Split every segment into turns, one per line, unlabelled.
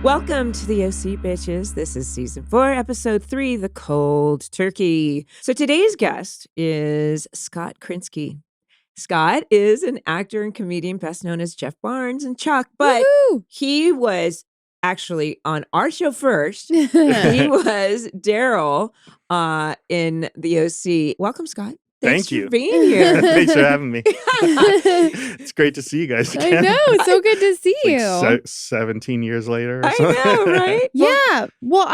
Welcome to the OC, bitches. This is season 4, episode 3, The Cold Turkey. So today's guest is Scott Krinsky. Scott is an actor and comedian best known as Jeff Barnes and Chuck, but he was actually on our show first. He was Daryll in the OC. Welcome, Scott.
Thank you
for being here.
Thanks for having me. It's great to see you guys again.
I know. It's so good to see you.
17 years later.
I know, right?
Yeah. Well,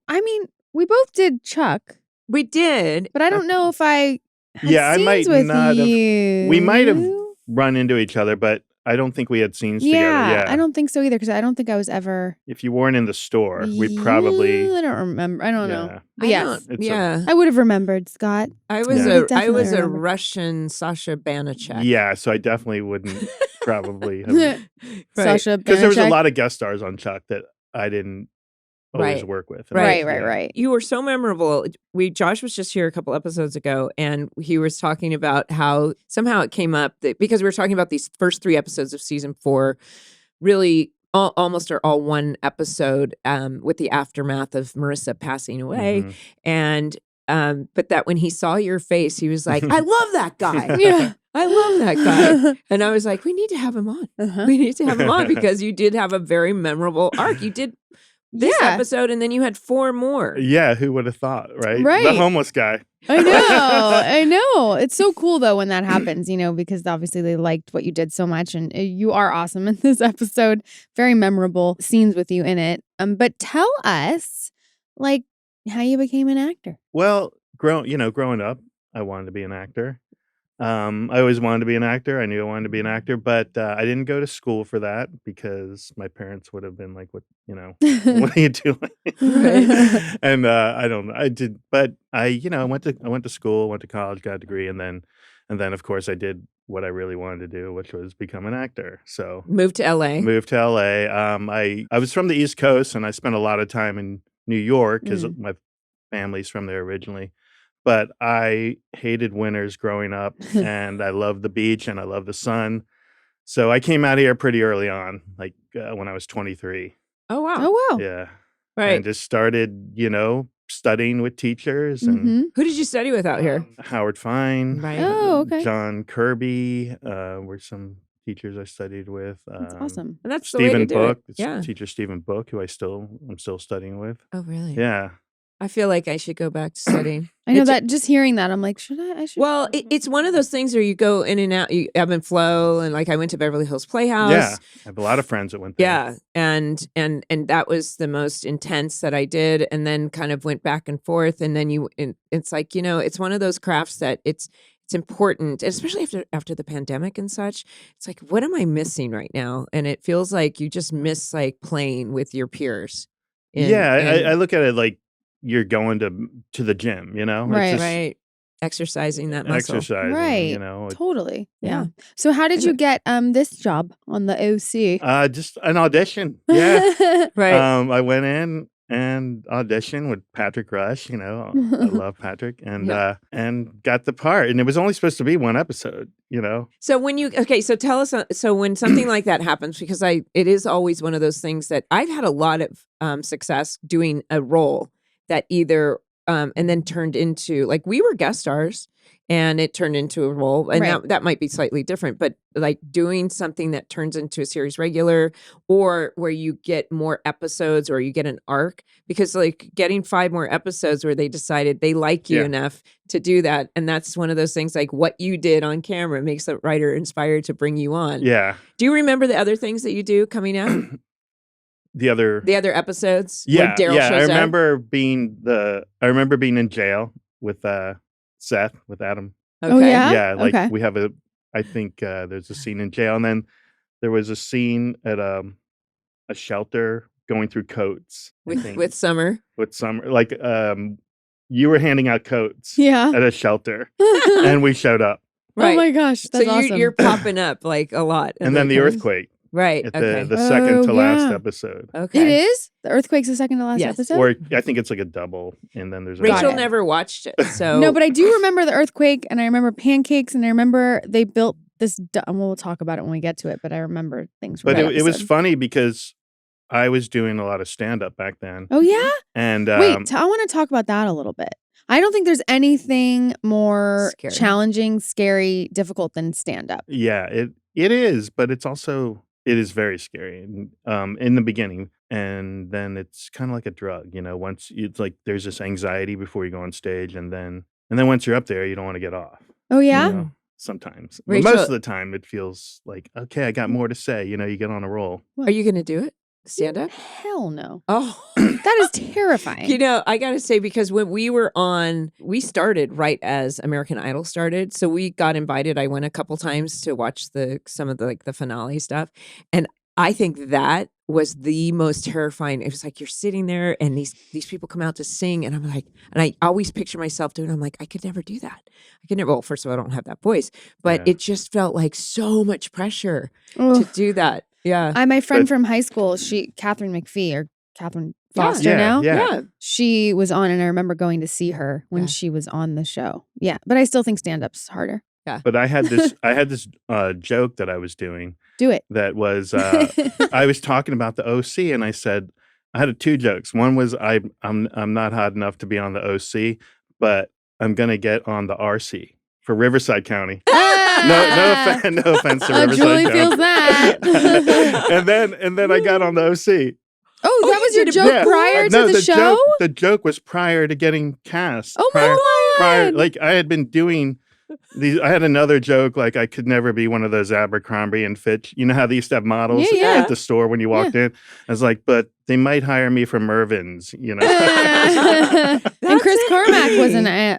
I mean, we both did Chuck.
We did.
But I don't know if I had
I
scenes
might
with
not
you.
have. We might have run into each other, but I don't think we had scenes together. Yeah,
I don't think so either because I don't think I was ever.
If you weren't in the store, we probably.
I don't remember. I don't know. But
Yeah.
I would have remembered, Scott.
I was
I
a
remember.
Russian Sasha Banachek.
Yeah, so I definitely wouldn't probably have.
Sasha
Because there was a
Banachek.
lot of guest stars on Chuck that I didn't always work with.
Right.
You were so memorable. Josh was just here a couple episodes ago, and he was talking about how somehow it came up that because we were talking about these first 3 episodes of season 4, really almost are all one episode with the aftermath of Marissa passing away, and but that when he saw your face, he was like, "I love that guy."
Yeah.
I love that guy. And I was like, we need to have him on. We need to have him on because you did have a very memorable arc. You did this episode, and then you had 4 more.
Yeah, who would have thought, right?
Right.
The homeless guy.
I know. It's so cool, though, when that happens, because obviously they liked what you did so much, and you are awesome in this episode. Very memorable scenes with you in it. But tell us, how you became an actor.
Well, growing up, I wanted to be an actor. I always wanted to be an actor. I knew I wanted to be an actor, but I didn't go to school for that because my parents would have been like, "What, what are you doing?"
Right.
And I don't know. I did, but I went to school, went to college, got a degree, and then of course I did what I really wanted to do, which was become an actor. So
Moved to LA.
I was from the East Coast, and I spent a lot of time in New York because my family's from there originally. But I hated winters growing up, and I loved the beach, and I loved the sun. So I came out here pretty early on, when I was 23.
Oh, wow.
Oh, wow.
Yeah.
Right.
And just started, studying with teachers. And
Who did you study with out here?
Howard Fine.
Right.
Oh, okay.
John Kirby were some teachers I studied with.
That's awesome.
And that's the way to
Stephen
do
Book.
it. Yeah.
Teacher Stephen Book, who I'm still studying with.
Oh, really?
Yeah.
I feel like I should go back to studying.
I know that just hearing that, I'm like, should I?
Well, it's one of those things where you go in and out, you ebb and flow. And I went to Beverly Hills Playhouse.
Yeah. I have a lot of friends that went there.
Yeah. And that was the most intense that I did. And then kind of went back and forth. And then it's like, it's one of those crafts that it's important, especially after the pandemic and such. It's like, what am I missing right now? And it feels like you just miss playing with your peers.
I look at it like you're going to the gym,
Right.
Right. Exercising that muscle.
Exercising,
right. Totally. Yeah. So how did you get this job on the OC?
Just an audition. Yeah.
Right.
I went in and auditioned with Patrick Rush, I love Patrick, and got the part. And it was only supposed to be 1 episode,
So so tell us, so when something like that happens, because it is always one of those things that I've had a lot of success doing a role that either and then turned into, we were guest stars and it turned into a role, and that might be slightly different, but doing something that turns into a series regular, or where you get more episodes or you get an arc, because getting 5 more episodes where they decided they like you enough to do that. And that's one of those things, what you did on camera makes the writer inspired to bring you on.
Yeah.
Do you remember the other things that you do coming out?
The other
episodes?
Yeah.
Where Daryll shows
I
up?
remember being in jail with Seth, with Adam.
Okay.
Oh, yeah?
Yeah,
Okay.
we have I think there's a scene in jail, and then there was a scene at a shelter going through coats.
With Summer.
With Summer. You were handing out coats
Yeah.
at a shelter, and we showed up.
Right.
Oh my gosh, that's
so
awesome.
you're popping up a lot.
And then the earthquake
Right.
at
Okay.
the second to last
yeah.
episode.
Okay.
It is? The earthquake's the second to last
Yes.
episode?
Or I think it's a double, and then there's a
Rachel
it.
never watched it. So
No, but I do remember the earthquake, and I remember pancakes, and I remember they built this. We'll talk about it when we get to it, but I remember things from
But
that
it was
episode.
funny because I was doing a lot of stand-up back then.
Oh, yeah?
And
Wait, I want to talk about that a little bit. I don't think there's anything more
Scary.
challenging, scary, difficult than stand-up.
yeah, it is, but it is very scary in the beginning. And then it's kind of like a drug, once it's like there's this anxiety before you go on stage, and then once you're up there, you don't want to get off.
Oh, yeah?
You know, sometimes. But
Rachel-
most of the time it feels like, okay, I got more to say, you get on a roll.
Are you going to do it? Stand up?
Hell no.
Oh.
That is terrifying.
I got to say, because when we were we started right as American Idol started. So we got invited. I went a couple times to watch some of the finale stuff. And I think that was the most terrifying. It was like you're sitting there and these people come out to sing. And I'm like, and I always picture myself doing, I'm like, I could never do that. I could never, well, first of all, I don't have that voice. But
Yeah.
it just felt like so much pressure to
Ugh.
do that. Yeah.
My friend
But-
from high school, Catherine McPhee or Catherine Foster now.
Yeah.
She was on, and I remember going to see her when
Yeah.
she was on the show. Yeah, but I still think stand-up's harder.
But I had this joke that I was doing
Do it.
that was I was talking about the OC, and I said I had two jokes. One was I'm not hot enough to be on the OC, but I'm gonna get on the RC for Riverside County. No offense to Riverside
Julie
County.
feels that.
and then I got on the OC.
Oh, that was your joke
Yeah.
prior
No,
to the show?
The joke was prior to getting cast.
Oh my
prior,
God.
like I had been doing these. I had another joke, like I could never be one of those Abercrombie and Fitch. You know how they used to have models
Yeah.
at the store when you walked in? I was like, but they might hire me for Mervyn's,
and Chris Carmack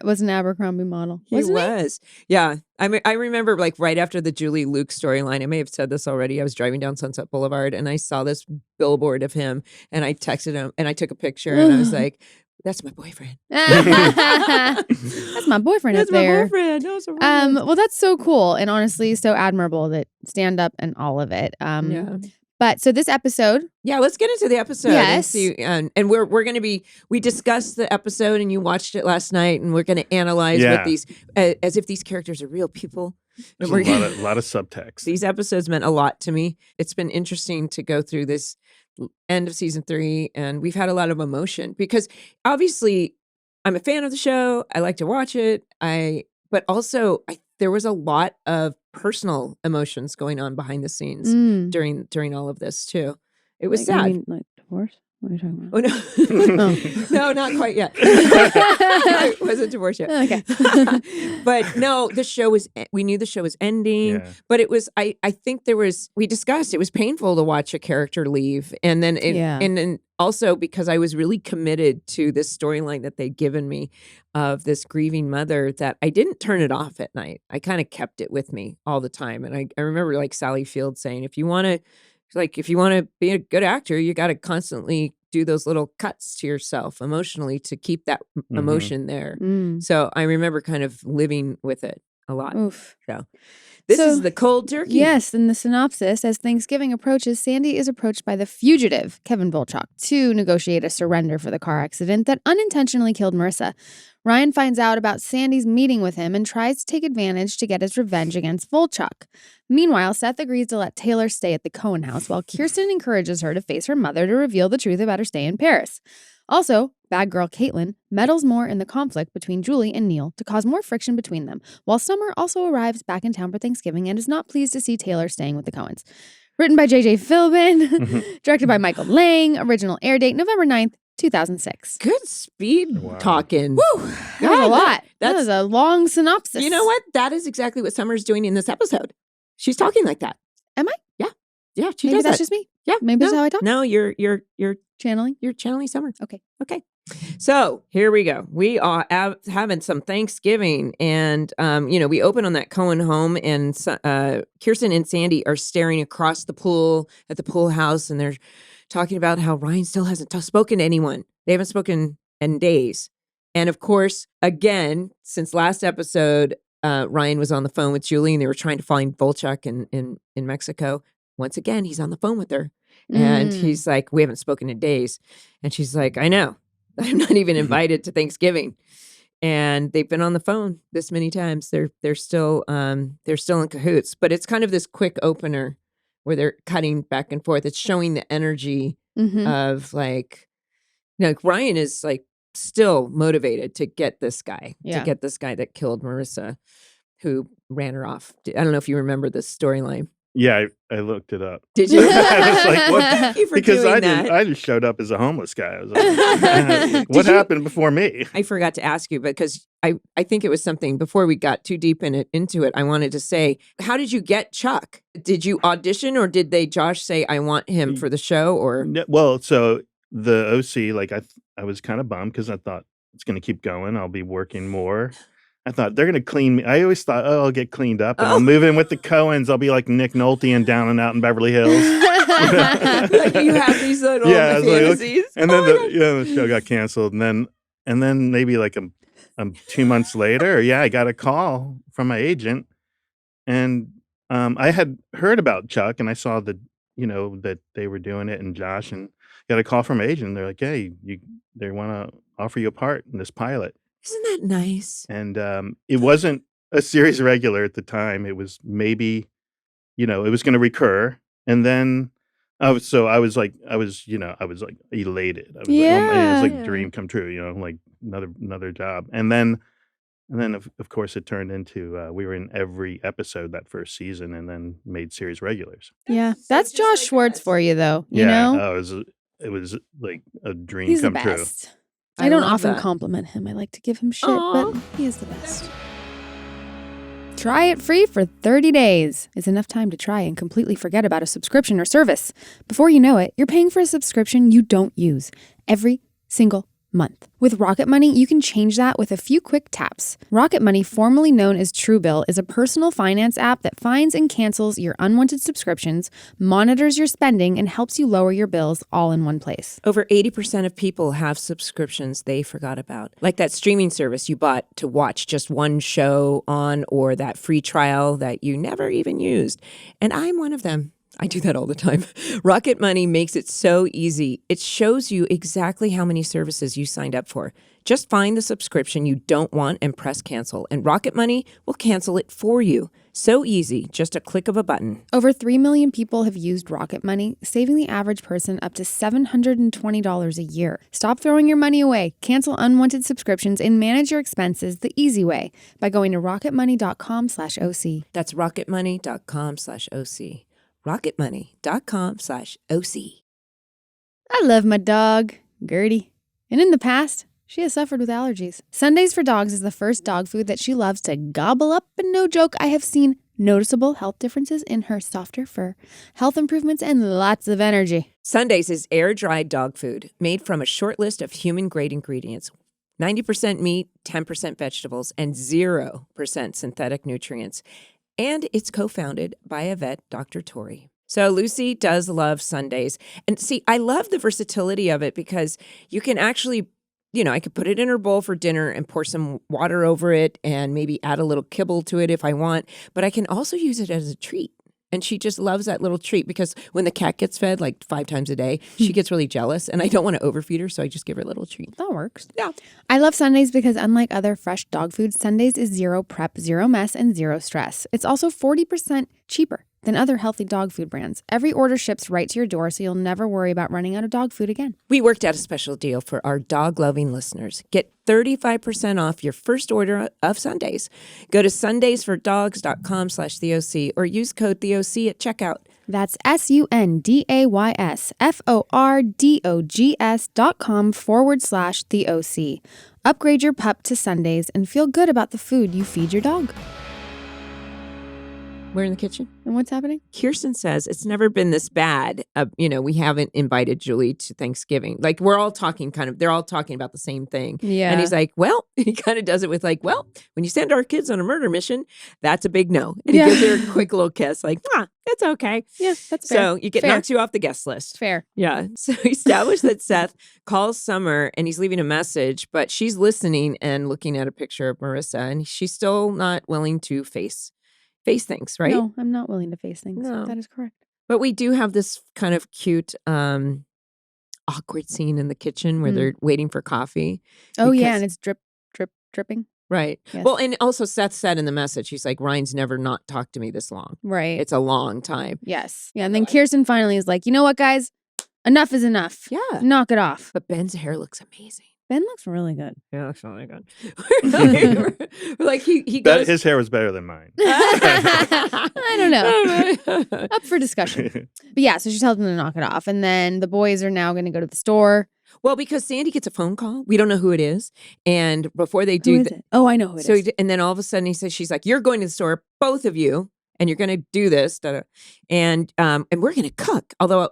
was an Abercrombie model.
He
Wasn't
was. Yeah. I remember like right after the Julie Luke storyline, I may have said this already. I was driving down Sunset Boulevard and I saw this billboard of him and I texted him and I took a picture and I was like, that's my boyfriend.
That's my boyfriend
That's
up there.
my boyfriend. That was a romance.
Well, that's so cool and honestly so admirable that stand up and all of it.
Yeah.
But so this episode,
Yeah, let's get into the episode.
Yes.
And we're going to we discussed the episode and you watched it last night and we're going to analyze what
Yeah.
these, as if these characters are real people.
There's
And we're
a lot of subtext.
These episodes meant a lot to me. It's been interesting to go through this end of season 3, and we've had a lot of emotion because obviously I'm a fan of the show. I like to watch it. But also there was a lot of personal emotions going on behind the scenes during all of this too. It was sad.
like divorce? What are you talking
Oh
about?
no, no, not quite yet. I wasn't divorced yet.
Okay.
But no, we knew the show was ending,
Yeah.
but it was, I think we discussed, it was painful to watch a character leave. And then, and then also because I was really committed to this storyline that they'd given me of this grieving mother that I didn't turn it off at night. I kind of kept it with me all the time. And I remember like Sally Field saying, if you want to be a good actor, you got to constantly do those little cuts to yourself emotionally to keep that emotion there. So I remember kind of living with it a lot.
Oof.
So this
So,
is the cold turkey.
Yes, in the synopsis, as Thanksgiving approaches, Sandy is approached by the fugitive, Kevin Volchock, to negotiate a surrender for the car accident that unintentionally killed Marissa. Ryan finds out about Sandy's meeting with him and tries to take advantage to get his revenge against Volchock. Meanwhile, Seth agrees to let Taylor stay at the Cohen house while Kirsten encourages her to face her mother to reveal the truth about her stay in Paris. Also, bad girl Kaitlin meddles more in the conflict between Julie and Neil to cause more friction between them, while Summer also arrives back in town for Thanksgiving and is not pleased to see Taylor staying with the Cohens. Written by J.J. Philbin, directed by Michael Lang, original air date November 9th, 2006.
Good speed
Wow.
Woo!
talking.
That was a
God,
lot. That
that's-
was a long synopsis.
You know what? That is exactly what Summer's doing in this episode. She's talking like that.
Am I?
Yeah. Yeah, she
Maybe
does
that's
that.
just me.
Yeah.
Maybe that's how I talk.
No, you're
Channeling.
channeling Summer.
Okay.
Okay. So here we go. We are having some Thanksgiving and, we open on that Cohen home and Kirsten and Sandy are staring across the pool at the pool house and they're talking about how Ryan still hasn't spoken to anyone. They haven't spoken in days. And of course, again, since last episode, Ryan was on the phone with Julie and they were trying to find Volchok in Mexico. Once again, he's on the phone with her. And he's like, we haven't spoken in days. And she's like, I know. I'm not even invited to Thanksgiving. And they've been on the phone this many times. They're still in cahoots. But it's kind of this quick opener where they're cutting back and forth. It's showing the energy
Mhm.
of like, Ryan is like still motivated to get this guy,
Yeah.
that killed Marissa, who ran her off. I don't know if you remember this storyline.
Yeah, I looked it up.
Did you?
I was like, what?
Thank you for
Because
doing
I
that.
didn't. I just showed up as a homeless guy. I was like, what happened before me?
I forgot to ask you because I think it was something before we got too deep into it. I wanted to say, how did you get Chuck? Did you audition or did Josh say, I want him for the show? Or
Well, so the OC, like I was kind of bummed because I thought it's going to keep going. I'll be working more. I thought they're going to clean me. I always thought, I'll get cleaned up and I'll move in with the Cohens. I'll be like Nick Nolte and Down and Out in Beverly Hills.
Like you have these little fantasies.
And then the show got canceled. And then maybe like 2 months later, I got a call from my agent. And I had heard about Chuck and I saw that they were doing it and Josh, and got a call from my agent. They're like, hey, they want to offer you a part in this pilot.
Isn't that nice?
And it wasn't a series regular at the time. It was maybe, it was going to recur. And then, I was elated. I was like, it was like a dream come true, like another job. And then of course it turned into, we were in every episode that first season and then made series regulars.
Yeah. That's Josh Schwartz for you though, you know?
It was like a dream
He's
come
the
true.
best. I don't
love
often
that.
compliment him. I like to give him shit,
Aw.
but he is the best. Try it free for 30 days. It's enough time to try and completely forget about a subscription or service. Before you know it, you're paying for a subscription you don't use every single month. With Rocket Money, you can change that with a few quick taps. Rocket Money, formerly known as Truebill, is a personal finance app that finds and cancels your unwanted subscriptions, monitors your spending, and helps you lower your bills all in one place.
Over 80% of people have subscriptions they forgot about. Like that streaming service you bought to watch just one show on, or that free trial that you never even used. And I'm one of them. I do that all the time. Rocket Money makes it so easy. It shows you exactly how many services you signed up for. Just find the subscription you don't want and press cancel, and Rocket Money will cancel it for you. So easy, just a click of a button.
Over 3 million people have used Rocket Money, saving the average person up to $720 a year. Stop throwing your money away. Cancel unwanted subscriptions and manage your expenses the easy way by going to rocketmoney.com/OC.
That's rocketmoney.com/OC. rocketmoney.com/OC.
I love my dog, Gertie. And in the past, she has suffered with allergies. Sundays for Dogs is the first dog food that she loves to gobble up, and no joke, I have seen noticeable health differences in her softer fur, health improvements, and lots of energy.
Sundays is air-dried dog food made from a short list of human-grade ingredients. 90% meat, 10% vegetables, and 0% synthetic nutrients. And it's co-founded by a vet, Dr. Tori. So Lucy does love Sundays. And see, I love the versatility of it because you can actually, I could put it in her bowl for dinner and pour some water over it and maybe add a little kibble to it if I want. But I can also use it as a treat. And she just loves that little treat because when the cat gets fed like 5 times a day, she gets really jealous. And I don't want to overfeed her, so I just give her a little treat.
That works.
Yeah.
I love Sundays because unlike other fresh dog food, Sundays is zero prep, zero mess, and zero stress. It's also 40% cheaper than other healthy dog food brands. Every order ships right to your door, so you'll never worry about running out of dog food again.
We worked out a special deal for our dog-loving listeners. Get 35% off your first order of Sundays. Go to sundaysfordogs.com/TheOC or use code TheOC at checkout.
That's sundaysfordogs.com/TheOC. Upgrade your pup to Sundays and feel good about the food you feed your dog.
We're in the kitchen.
And what's happening?
Kirsten says it's never been this bad. We haven't invited Julie to Thanksgiving. Like they're all talking about the same thing.
Yeah.
And he's like, well, he kind of does it with like, well, when you send our kids on a murder mission, that's a big no. And he gives her a quick little kiss like, that's okay.
Yeah, that's fair.
So knocks you off the guest list.
Fair.
Yeah. So he established that Seth calls Summer and he's leaving a message, but she's listening and looking at a picture of Marissa and she's still not willing to face things, right?
No, I'm not willing to face things.
No.
That is correct.
But we do have this kind of cute, awkward scene in the kitchen where they're waiting for coffee.
Oh, yeah,
because-
and it's dripping.
Right.
Yes.
Well, and also Seth said in the message, he's like, Ryan's never not talked to me this long.
Right.
It's a long time.
Yes. Yeah. And then Kirsten finally is like, you know what, guys? Enough is enough.
Yeah.
Knock it off.
But Ben's hair looks amazing.
Ben looks really good.
Yeah, looks really good. We're like he goes.
His hair was better than mine.
I don't know. Up for discussion. But yeah, so she tells them to knock it off. And then the boys are now going to go to the store.
Well, because Sandy gets a phone call. We don't know who it is. And before they do
Who is it? Oh, I know who it is.
and then all of a sudden he says, she's like, you're going to the store, both of you, and you're going to do this. And we're going to cook. Although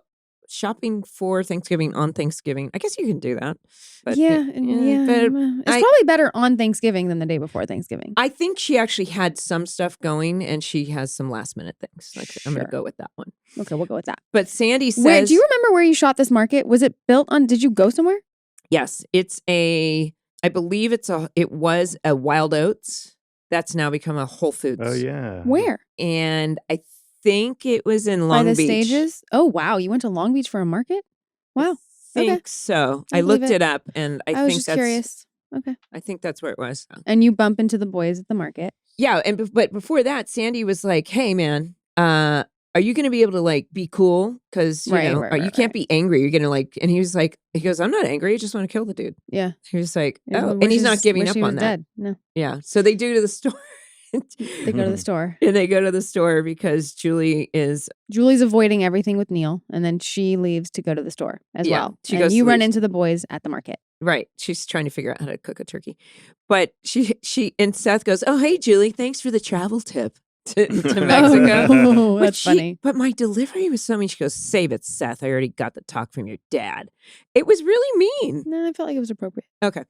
shopping for Thanksgiving on Thanksgiving, I guess you can do that. But
yeah.
but
It's probably better on Thanksgiving than the day before Thanksgiving.
I think she actually had some stuff going and she has some last minute things. Like I'm going to
Sure.
go with that one.
Okay, we'll go with that.
But Sandy says,
Wait, do you remember where you shot this market? Was it built on, did you go somewhere?
yes, I believe it was a Wild Oats that's now become a Whole Foods.
Oh, yeah.
Where?
And I think it was in Long
By the
Beach.
Stages? Oh, wow. You went to Long Beach for a market? Wow.
I think
Okay.
so.
I
I
believe
looked
it.
it up and I
was
think
just
that's
curious. Okay.
I think that's where it was.
And you bump into the boys at the market.
Yeah, but before that, Sandy was like, "Hey, man, are you going to be able to like be cool? Because you
Right,
know,
right,
you
right,
can't
right.
be angry. You're going to like." And he was like, "He goes, I'm not angry. I just want to kill the dude."
Yeah.
He was like,
Yeah,
"Oh," and he's not giving
wish
up
he was
on that.
dead. No.
Yeah, so they do to the store.
They go to the store.
And they go to the store because Julie is
Julie's avoiding everything with Neil, and then she leaves to go to the store as
Yeah,
well.
she
And
goes
you
to
run
leave.
into the boys at the market.
right. She's trying to figure out how to cook a turkey, but she and Seth goes, "Oh, hey, Julie, thanks for the travel tip to Mexico."
Oh,
But
that's funny.
But my delivery was so mean. She goes, "Save it, Seth. I already got the talk from your dad." It was really mean.
No, I felt like it was appropriate.
Okay.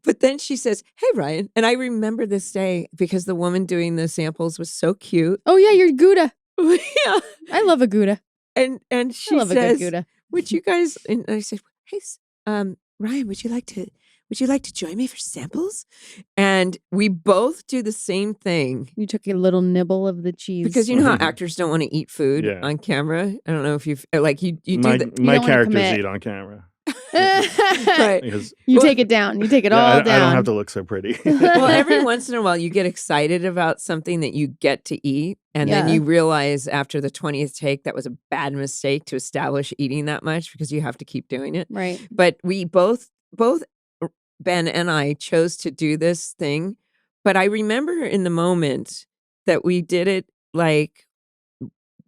But then she says, "Hey, Ryan." And I remember this day because the woman doing the samples was so cute.
Oh yeah, you're Gouda.
Yeah.
I love a Gouda.
And she
I love a
says,
good Gouda.
"Would you guys?" And I said, "Hey, Ryan, would you like to join me for samples?" And we both do the same thing.
You took a little nibble of the cheese.
Because you know how actors don't want to eat food
Yeah.
on camera? I don't know if you've like you do
My
the
don't
my
wanna
characters
commit.
eat on camera.
right.
Because
You
Well-
take it down. You take it
yeah,
all
I
down.
don't have to look so pretty.
Well, every once in a while you get excited about something that you get to eat. And then
Yeah.
you realize after the 20th take that was a bad mistake to establish eating that much because you have to keep doing it.
Right.
But we both Ben and I chose to do this thing. But I remember in the moment that we did it like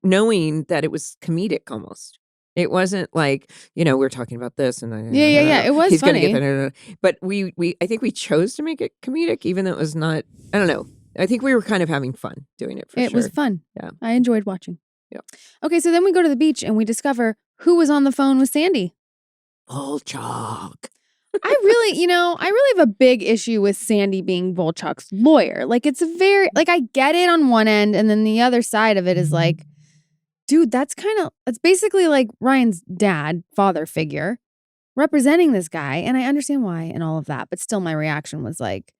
knowing that it was comedic almost. It wasn't like, we're talking about this and then
Yeah. It was
he's gonna
funny.
get that. But we I think we chose to make it comedic, even though it was not. I don't know. I think we were kind of having fun doing it.
It
sure.
was fun.
Yeah.
I enjoyed watching.
Yeah.
Okay, so then we go to the beach and we discover who was on the phone with Sandy.
Volchok.
I really have a big issue with Sandy being Volchock's lawyer. Like, it's very, like, I get it on one end, and then the other side of it is like, dude, it's basically like Ryan's dad, father figure, representing this guy. And I understand why and all of that. But still, my reaction was like,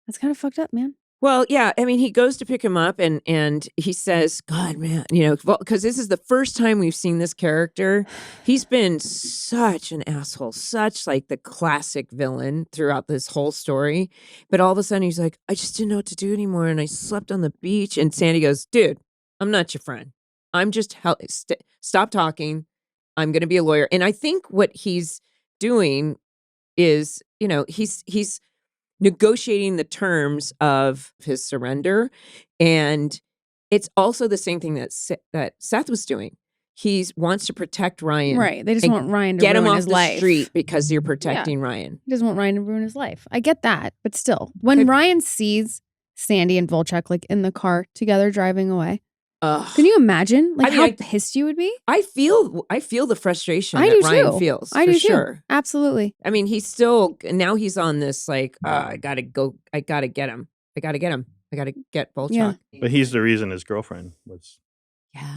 that's kind of fucked up, man.
Well, yeah. I mean, he goes to pick him up and he says, "God, man, because this is the first time we've seen this character. He's been such an asshole, such like the classic villain throughout this whole story. But all of a sudden he's like, I just didn't know what to do anymore. And I slept on the beach." And Sandy goes, "Dude, I'm not your friend. I'm just stop talking. I'm going to be a lawyer." And I think what he's doing is, he's negotiating the terms of his surrender. And it's also the same thing that Seth was doing. He wants to protect Ryan.
Right. They just
and
want Ryan to
get him
ruin
off
his
the
life.
street because you're protecting Ryan.
He doesn't want Ryan to ruin his life. I get that. But still, when Ryan sees Sandy and Volchock like in the car together driving away,
Ugh.
can you imagine
I mean,
how
I-
pissed you would be?
I feel the frustration
I
that
do
Ryan
too.
feels.
I
for
do
sure.
too. Absolutely.
I mean, he's on this like, I gotta go. I gotta get him. I gotta get Volchok.
Yeah.
But he's the reason his girlfriend was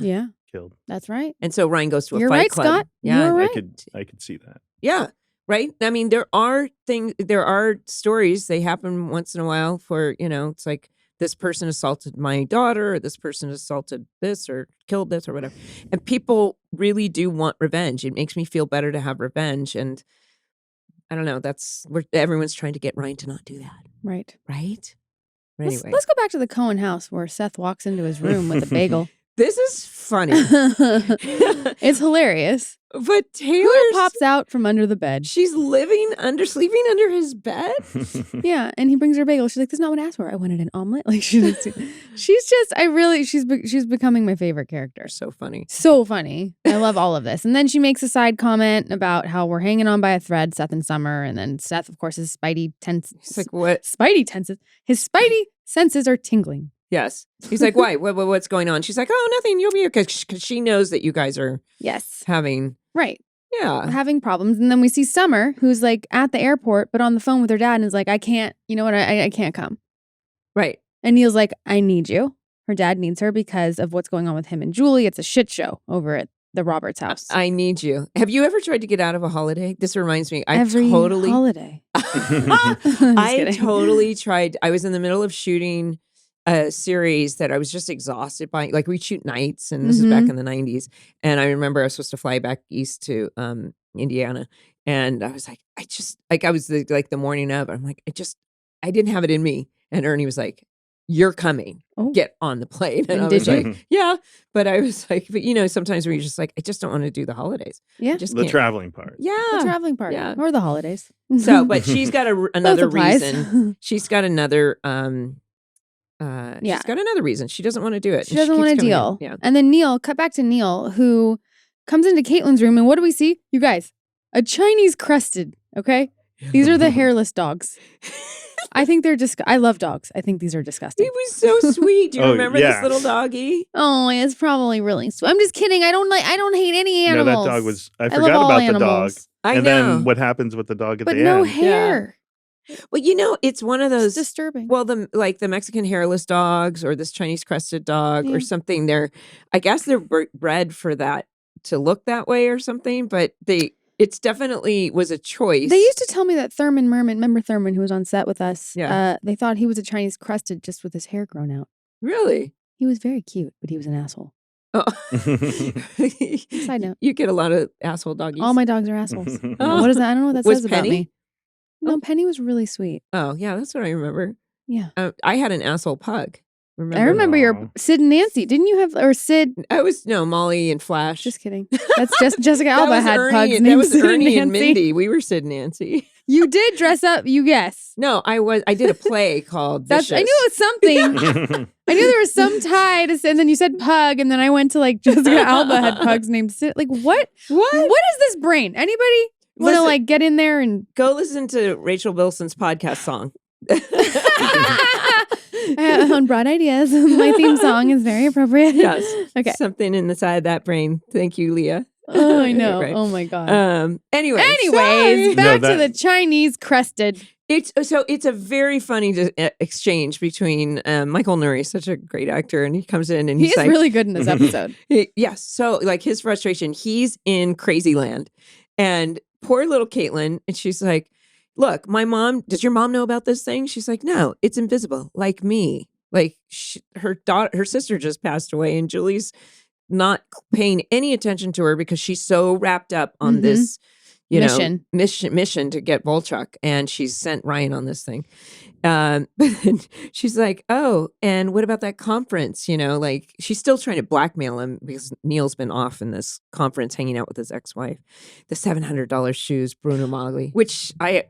Yeah,
killed.
that's right.
And so Ryan goes to a
You're
fight
right,
club.
Scott.
Yeah.
You're right.
I could see that.
Yeah. Right. I mean, there are stories. They happen once in a while for, it's like this person assaulted my daughter or this person assaulted this or killed this or whatever. And people really do want revenge. It makes me feel better to have revenge. And I don't know. Everyone's trying to get Ryan to not do that.
Right.
Right? Anyway.
Let's go back to the Cohen house where Seth walks into his room with a bagel.
This is funny.
It's hilarious.
But Taylor
Who pops out from under the bed?
She's sleeping under his bed.
Yeah, and he brings her a bagel. She's like, "That's not what I asked for. I wanted an omelet." Like she's becoming my favorite character.
So funny.
So funny. I love all of this. And then she makes a side comment about how we're hanging on by a thread, Seth and Summer, and then Seth, of course, his spidey tense.
He's like, what?
Spidey tenses. His spidey senses are tingling.
Yes. He's like, why? What's going on? She's like, oh, nothing. You'll be okay. Because she knows that you guys are having.
Right.
Yeah.
Having problems. And then we see Summer, who's like at the airport, but on the phone with her dad and is like, I can't, you know what? I can't come.
Right.
And Neil's like, I need you. Her dad needs her because of what's going on with him and Julie. It's a shit show over at the Roberts house.
I need you. Have you ever tried to get out of a holiday? This reminds me.
Every holiday.
I totally tried. I was in the middle of shooting a series that I was just exhausted by. Like we'd shoot nights, and this is back in the 90s. And I remember I was supposed to fly back east to Indiana, and I was like, I was the morning of. I'm like, I didn't have it in me. And Ernie was like, "You're coming. Get on the plane." And I was like, "Yeah," but I was like, but sometimes when you're just like, I just don't want to do the holidays.
Yeah,
the traveling part.
Yeah,
the traveling part. Yeah, or the holidays.
So, but she's got another reason. She's got another. She's got another reason. She doesn't want to do it.
She doesn't want to deal.
Yeah.
And then cut back to Neil, who comes into Kaitlin's room. And what do we see? You guys, a Chinese crested, okay? These are the hairless dogs. I think they're I love dogs. I think these are disgusting.
He was so sweet. Do you remember this little doggy?
Oh, it's probably really sweet. I'm just kidding. I don't hate any animals.
No, that dog was, I forgot about the dog.
I know.
Then what happens with the dog at the end.
But no hair.
Well, it's one of those
disturbing.
Well, the Mexican hairless dogs or this Chinese crested dog or something. I guess they're bred for that to look that way or something. But it's definitely was a choice.
They used to tell me that Thurman Merman, remember Thurman who was on set with us?
Yeah.
They thought he was a Chinese crested just with his hair grown out.
Really?
He was very cute, but he was an asshole.
Oh.
Side note.
You get a lot of asshole doggies.
All my dogs are assholes. What is that? I don't know what that says about
Penny?
me. No, Penny was really sweet.
Oh, yeah, that's what I remember.
Yeah.
I had an asshole pug.
I remember your Sid and Nancy. Didn't you have, or Sid?
Molly and Flash.
Just kidding. That's just Jessica Alba had pugs named
That was
Sid
Ernie
and Nancy.
Mindy. We were Sid and Nancy.
You did dress up, you guess.
No, I did a play called Vicious.
I knew it was something. I knew there was some tie to Sid, and then you said pug, and then I went to like Jessica Alba had pugs named Sid. Like what? What is this brain? Anybody want to like get in there and
go listen to Rachel Bilson's podcast song?
On Broad Ideas, my theme song is very appropriate.
Yes.
Okay.
Something in the side of that brain. Thank you, Leah.
Oh, I know.
Right.
Oh my God.
Anyways,
back to the Chinese crested.
It's a very funny exchange between Michael Nuri, such a great actor, and he comes in and he's like,
really good in this episode.
Yes. So like his frustration, he's in crazy land, and poor little Kaitlin, and she's like, look, does your mom know about this thing? She's like, no, it's invisible, like me. Like her sister just passed away, and Julie's not paying any attention to her because she's so wrapped up on this, mission to get Volchok, and she's sent Ryan on this thing. But then she's like, oh, and what about that conference? Like she's still trying to blackmail him because Neil's been off in this conference hanging out with his ex-wife. The $700 shoes, Bruno Magli, which I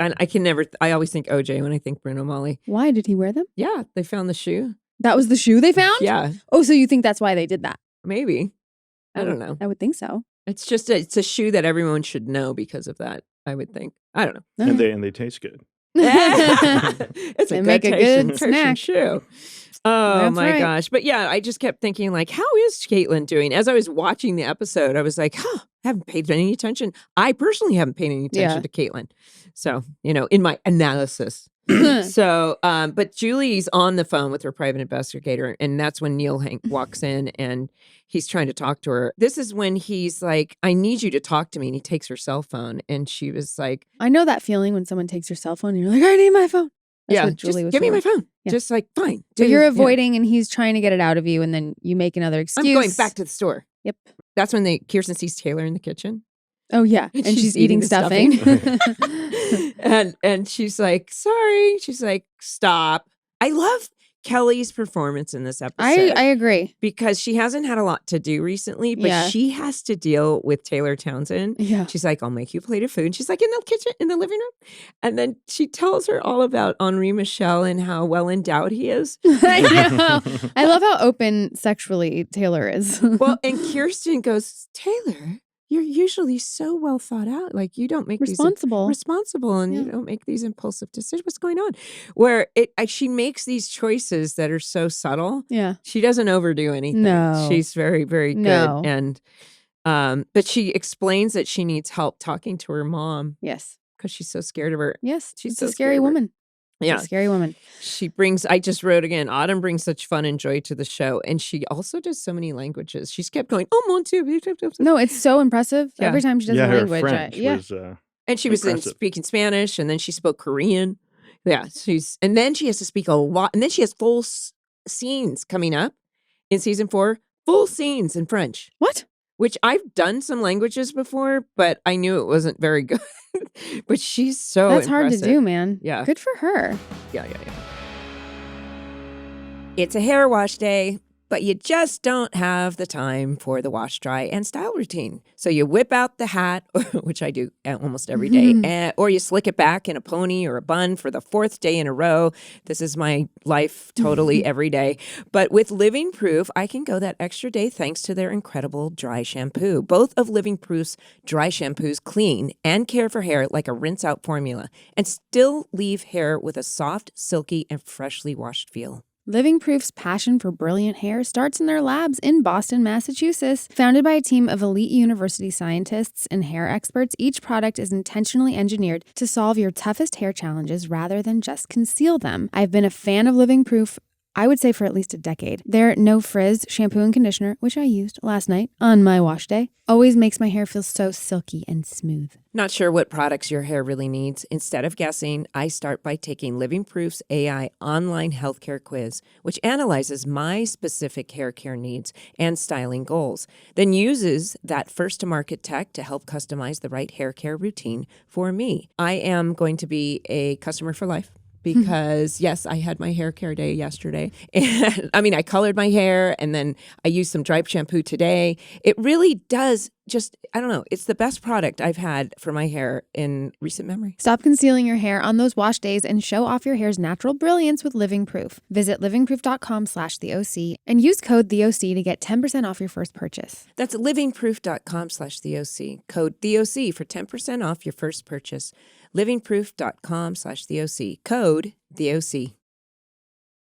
always think OJ when I think Bruno Magli.
Why did he wear them?
Yeah, they found the shoe.
That was the shoe they found?
Yeah.
Oh, so you think that's why they did that?
Maybe. I don't know.
I would think so.
It's just it's a shoe that everyone should know because of that, I would think. I don't know.
And they taste good.
It's
a good snack
shoe. Oh, that's my gosh. But yeah, I just kept thinking like, how is Kaitlin doing? As I was watching the episode, I was like, I haven't paid any attention. I personally haven't paid any attention to Kaitlin. So, in my analysis. So, but Julie's on the phone with her private investigator, and that's when Neil walks in and he's trying to talk to her. This is when he's like, I need you to talk to me. And he takes her cell phone, and she was like,
I know that feeling when someone takes your cell phone and you're like, I need my phone. That's what Julie was
give me my phone.
Yeah.
Just like, fine.
But you're avoiding and he's trying to get it out of you, and then you make another excuse.
I'm going back to the store.
Yep.
That's when Kirsten sees Taylor in the kitchen.
Oh, yeah. And she's eating
the
stuffing.
and she's like, sorry. She's like, stop. I love Kelly's performance in this episode.
I agree.
Because she hasn't had a lot to do recently, but
Yeah.
she has to deal with Taylor Townsend.
Yeah.
She's like, I'll make you a plate of food. And she's like, in the kitchen, in the living room. And then she tells her all about Henri Michel and how well endowed he is.
I know. I love how open sexually Taylor is.
Well, and Kirsten goes, Taylor, you're usually so well thought out. Like you don't make
responsible.
responsible and
Yeah.
you don't make these impulsive decisions. What's going on? Where she makes these choices that are so subtle.
Yeah.
She doesn't overdo anything.
No.
She's very, very
No.
good. And but she explains that she needs help talking to her mom
Yes.
because she's so scared of her.
Yes.
She's
She's
so
a
scared
scary
of her.
woman.
Yeah.
She's a scary woman.
I just wrote again, Autumn brings such fun and joy to the show. And she also does so many languages. She's kept going, oh, mon Dieu.
No, it's so impressive.
Yeah.
Every time she does a
her
language.
French was
And she was
impressive.
speaking Spanish, and then she spoke Korean. Yeah, and then she has to speak a lot, and then she has full scenes coming up in season 4, full scenes in French.
What?
Which I've done some languages before, but I knew it wasn't very good. But she's so
That's hard to
impressive.
do, man.
Yeah.
Good for her.
Yeah. It's a hair wash day, but you just don't have the time for the wash, dry, and style routine. So you whip out the hat, which I do almost every day, or you slick it back in a pony or a bun for the 4th day in a row. This is my life totally every day. But with Living Proof, I can go that extra day thanks to their incredible dry shampoo. Both of Living Proof's dry shampoos clean and care for hair like a rinse-out formula and still leave hair with a soft, silky, and freshly washed feel.
Living Proof's passion for brilliant hair starts in their labs in Boston, Massachusetts. Founded by a team of elite university scientists and hair experts, each product is intentionally engineered to solve your toughest hair challenges rather than just conceal them. I've been a fan of Living Proof, I would say, for at least a decade. Their No Frizz shampoo and conditioner, which I used last night on my wash day, always makes my hair feel so silky and smooth.
Not sure what products your hair really needs? Instead of guessing, I start by taking Living Proof's AI online healthcare quiz, which analyzes my specific hair care needs and styling goals, then uses that first-to-market tech to help customize the right hair care routine for me. I am going to be a customer for life. Because yes, I had my hair care day yesterday. And I mean, I colored my hair and then I used some dry shampoo today. It really does I don't know. It's the best product I've had for my hair in recent memory.
Stop concealing your hair on those wash days and show off your hair's natural brilliance with Living Proof. Visit livingproof.com/theOC and use code TheOC to get 10% off your first purchase.
That's livingproof.com/theOC. Code TheOC for 10% off your first purchase. livingproof.com/theOC. Code TheOC.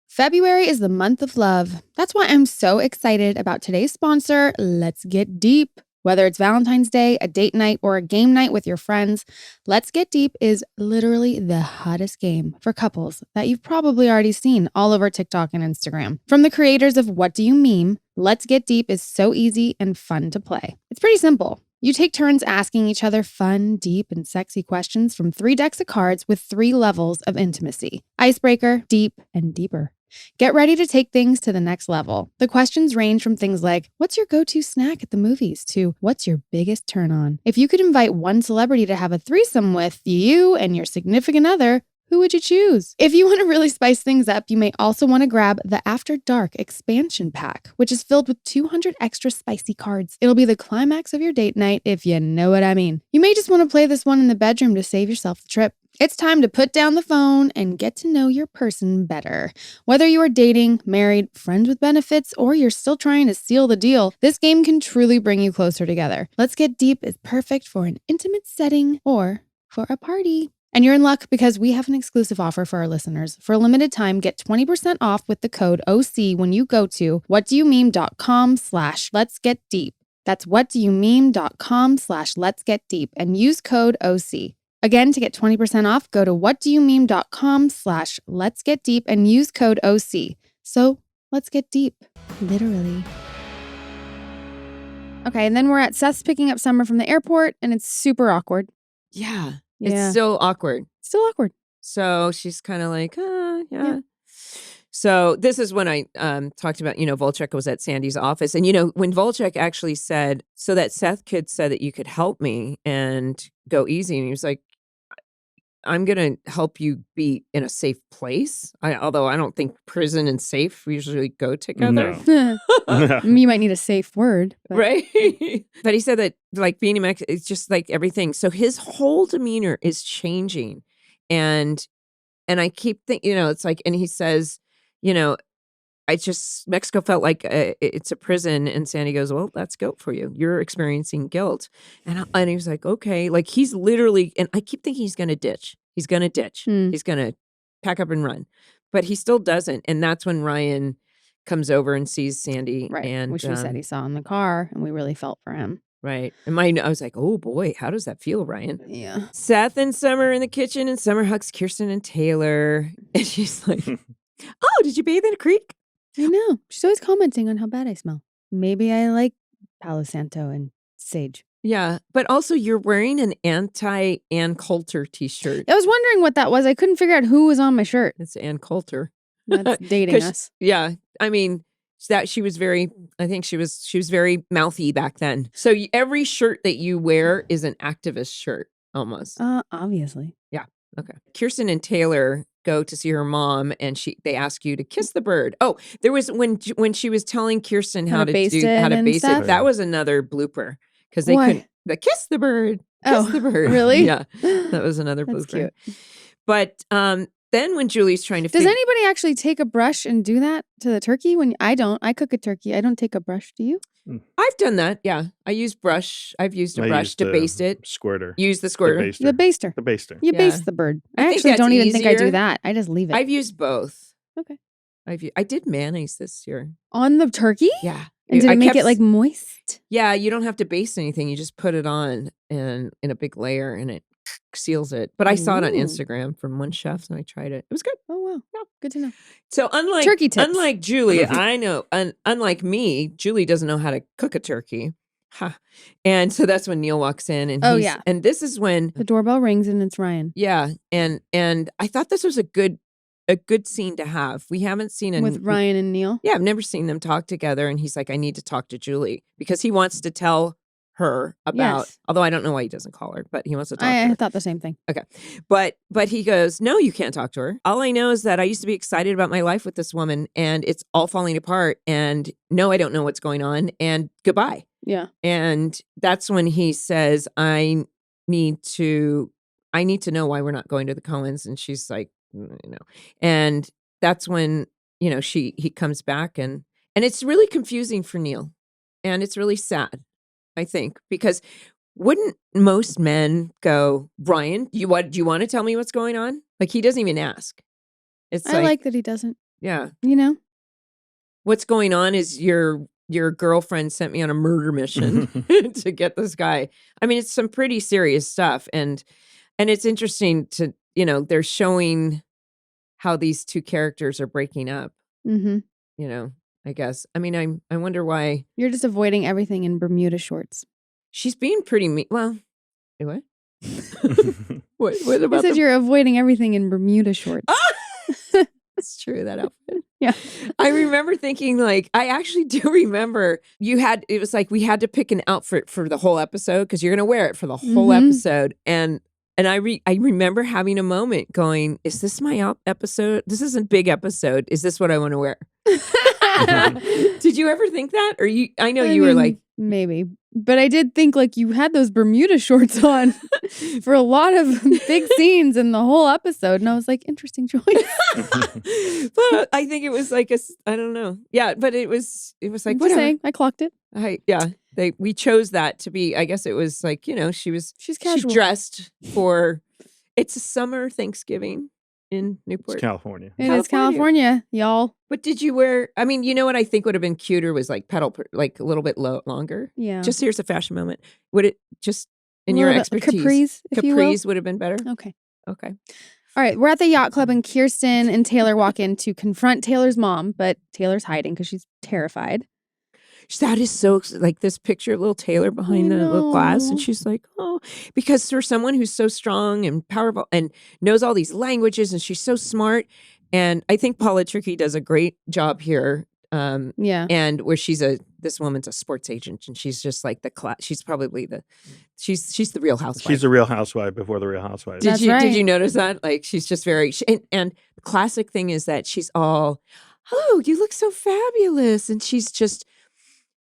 February is the month of love. That's why I'm so excited about today's sponsor, Let's Get Deep. Whether it's Valentine's Day, a date night, or a game night with your friends, Let's Get Deep is literally the hottest game for couples that you've probably already seen all over TikTok and Instagram. From the creators of What Do You Meme, Let's Get Deep is so easy and fun to play. It's pretty simple. You take turns asking each other fun, deep, and sexy questions from 3 decks of cards with 3 levels of intimacy: icebreaker, deep, and deeper. Get ready to take things to the next level. The questions range from things like, what's your go-to snack at the movies, to what's your biggest turn on? If you could invite one celebrity to have a threesome with you and your significant other, who would you choose? If you want to really spice things up, you may also want to grab the After Dark expansion pack, which is filled with 200 extra spicy cards. It'll be the climax of your date night, if you know what I mean. You may just want to play this one in the bedroom to save yourself the trip. It's time to put down the phone and get to know your person better. Whether you are dating, married, friends with benefits, or you're still trying to seal the deal, this game can truly bring you closer together. Let's Get Deep is perfect for an intimate setting or for a party. And you're in luck because we have an exclusive offer for our listeners. For a limited time, get 20% off with the code OC when you go to whatdoyoumeme.com/letsgetdeep. That's whatdoyoumeme.com/letsgetdeep and use code OC. Again, to get 20% off, go to whatdoyoumeme.com/letsgetdeep and use code OC. So let's get deep, literally. Okay, and then we're at Seth's picking up Summer from the airport, and it's super awkward.
Yeah.
Yeah.
It's still awkward.
Still awkward.
So she's kind of like, yeah. So this is when I talked about, Volchok was at Sandy's office. And, when Volchok actually said, so that Seth kid said that you could help me and go easy. And he was like, I'm going to help you be in a safe place. Although I don't think prison and safe usually go together.
No.
You might need a safe word. But.
Right. But he said that like being in Mexico, it's just like everything. So his whole demeanor is changing. And I keep thinking, it's like, and he says, Mexico felt like it's a prison. And Sandy goes, well, that's guilt for you. You're experiencing guilt. And he was like, okay, like he's literally, and I keep thinking he's going to ditch. He's going to ditch. He's going to pack up and run. But he still doesn't. And that's when Ryan comes over and sees Sandy.
Right.
And,
which we said he saw in the car and we really felt for him.
Right. And I was like, oh boy, how does that feel, Ryan?
Yeah.
Seth and Summer in the kitchen and Summer hugs Kirsten and Taylor. And she's like, oh, did you bathe in a creek?
I know. She's always commenting on how bad I smell. Maybe I like Palo Santo and sage.
Yeah. But also you're wearing an anti-Ann Coulter t-shirt.
I was wondering what that was. I couldn't figure out who was on my shirt.
It's Ann Coulter.
That's dating us.
Yeah. I mean, that she was very, I think she was very mouthy back then. So every shirt that you wear is an activist shirt almost.
Obviously.
Yeah. Okay. Kirsten and Taylor go to see her mom and they ask you to kiss the bird. Oh, there was when she was telling Kirsten how to baste it. That was another blooper because they couldn't kiss the bird. Kiss the bird.
Really?
Yeah. That was another blooper.
Cute.
But then when Julie's trying to
Does anybody actually take a brush and do that to the turkey? When I don't. I cook a turkey. I don't take a brush. Do you?
I've done that. Yeah. I've used a brush to baste it.
Squirter.
Use the squirter.
The baster.
The baster.
You baste the bird. I
think
actually
that's
don't even think I
easier.
do that. I just leave it.
I've used both.
Okay.
I did mayonnaise this year.
On the turkey?
Yeah.
And did it make it like moist?
Yeah. You don't have to baste anything. You just put it on and in a big layer and it seals it. But I saw it on Instagram from one chef and I tried it. It was good.
Oh, wow. Yeah. Good to know.
So
turkey tips.
Unlike Julie, I know, unlike me, Julie doesn't know how to cook a turkey. Ha. And so that's when Neil walks in and and this is when
the doorbell rings and it's Ryan.
Yeah. And I thought this was a good scene to have. We haven't seen
with Ryan and Neil.
Yeah, I've never seen them talk together. And he's like, I need to talk to Julie because he wants to tell her about, although I don't know why he doesn't call her, but he wants to talk to her.
I thought the same thing.
Okay. But he goes, no, you can't talk to her. All I know is that I used to be excited about my life with this woman and it's all falling apart. And no, I don't know what's going on. And goodbye.
Yeah.
And that's when he says, I need to know why we're not going to the Cohens. And she's like, and that's when, he comes back and it's really confusing for Neil and it's really sad, I think, because wouldn't most men go, Ryan, do you want to tell me what's going on? Like he doesn't even ask.
I like that he doesn't.
Yeah.
What's
going on is your girlfriend sent me on a murder mission to get this guy. I mean, it's some pretty serious stuff. And it's interesting to, they're showing how these two characters are breaking up.
Mm-hmm.
I guess. I mean, I wonder why.
You're just avoiding everything in Bermuda shorts.
She's being pretty mean. Well, what? What about?
I said you're avoiding everything in Bermuda shorts.
It's true, that outfit.
Yeah.
I remember thinking, like, I actually do remember it was like we had to pick an outfit for the whole episode because you're going to wear it for the whole episode. And I remember having a moment going, is this my episode? This is a big episode. Is this what I want to wear? Did you ever think that? Or I mean, were like,
maybe. But I did think like you had those Bermuda shorts on for a lot of big scenes in the whole episode. And I was like, interesting choice.
But I think it was like I don't know. Yeah, but it was like,
just saying, I clocked it.
We chose that to be, I guess it was like, she's casual. She dressed for, it's a summer Thanksgiving in Newport.
It's California.
It is California, y'all.
But did you wear, I mean, what I think would have been cuter was like like a little bit longer.
Yeah.
Just here's a fashion moment. Would it just, in your expertise,
capris
would have been better?
Okay.
All
right. We're at the yacht club and Kirsten and Taylor walk in to confront Taylor's mom, but Taylor's hiding because she's terrified.
That is so, like this picture of little Taylor behind the little glass. And she's like, oh, because for someone who's so strong and powerful and knows all these languages and she's so smart And I think Paula Trickey does a great job here.
Yeah.
And where this woman's a sports agent, and she's just like she's probably she's the Real Housewife.
She's the Real Housewife before the Real Housewife.
That's
Did
right.
you notice that? Like she's just very and the classic thing is that she's all, oh, you look so fabulous, and she's just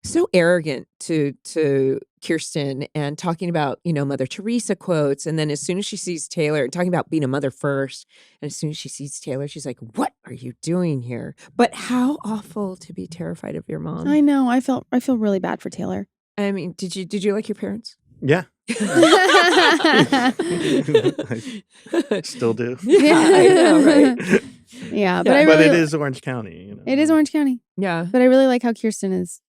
so arrogant to Kirsten and talking about, Mother Teresa quotes. And then as soon as she sees Taylor, talking about being a mother first, and as soon as she sees Taylor, she's like, what are you doing here? But how awful to be terrified of your mom.
I know. I feel really bad for Taylor.
I mean, did you like your parents?
Yeah. Still do.
Yeah, I know, right?
Yeah,
But it is Orange County.
It is Orange County.
Yeah.
But I really like how Kirsten is,